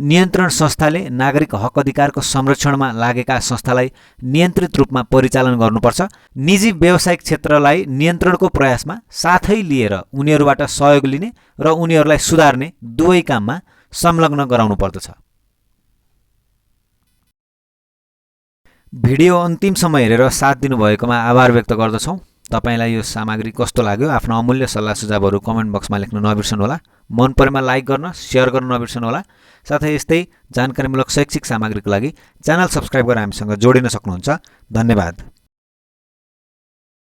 नियन्त्रण संस्थाले नागरिक हक अधिकारको संरक्षणमा लागेका संस्थालाई नियन्त्रित रूपमा परिचालन गर्नुपर्छ। निजी व्यावसायिक क्षेत्रलाई नियन्त्रणको प्रयासमा साथै लिएर उनीहरूबाट सहयोग लिने र उनीहरूलाई सुधार्ने दुवै काममा संलग्न गराउनु पर्दछ। भिडियो अन्तिमसम्म हेरेर साथ दिनुभएकोमा आभार व्यक्त गर्दछौँ। तपाईलाई यो सामग्री कस्तो लाग्यो आफ्नो अमूल्य सल्लाह सुझावहरू कमेन्ट बक्समा लेख्न नबिर्सनुहोला। मन परेमा लाइक गर्न, सेयर गर्न नबिर्सनुहोला। साथै यस्तै जानकारीमूलक शैक्षिक सामग्रीको लागि च्यानल सब्स्क्राइब गरेर हामीसँग जोडिन सक्नुहुन्छ। धन्यवाद।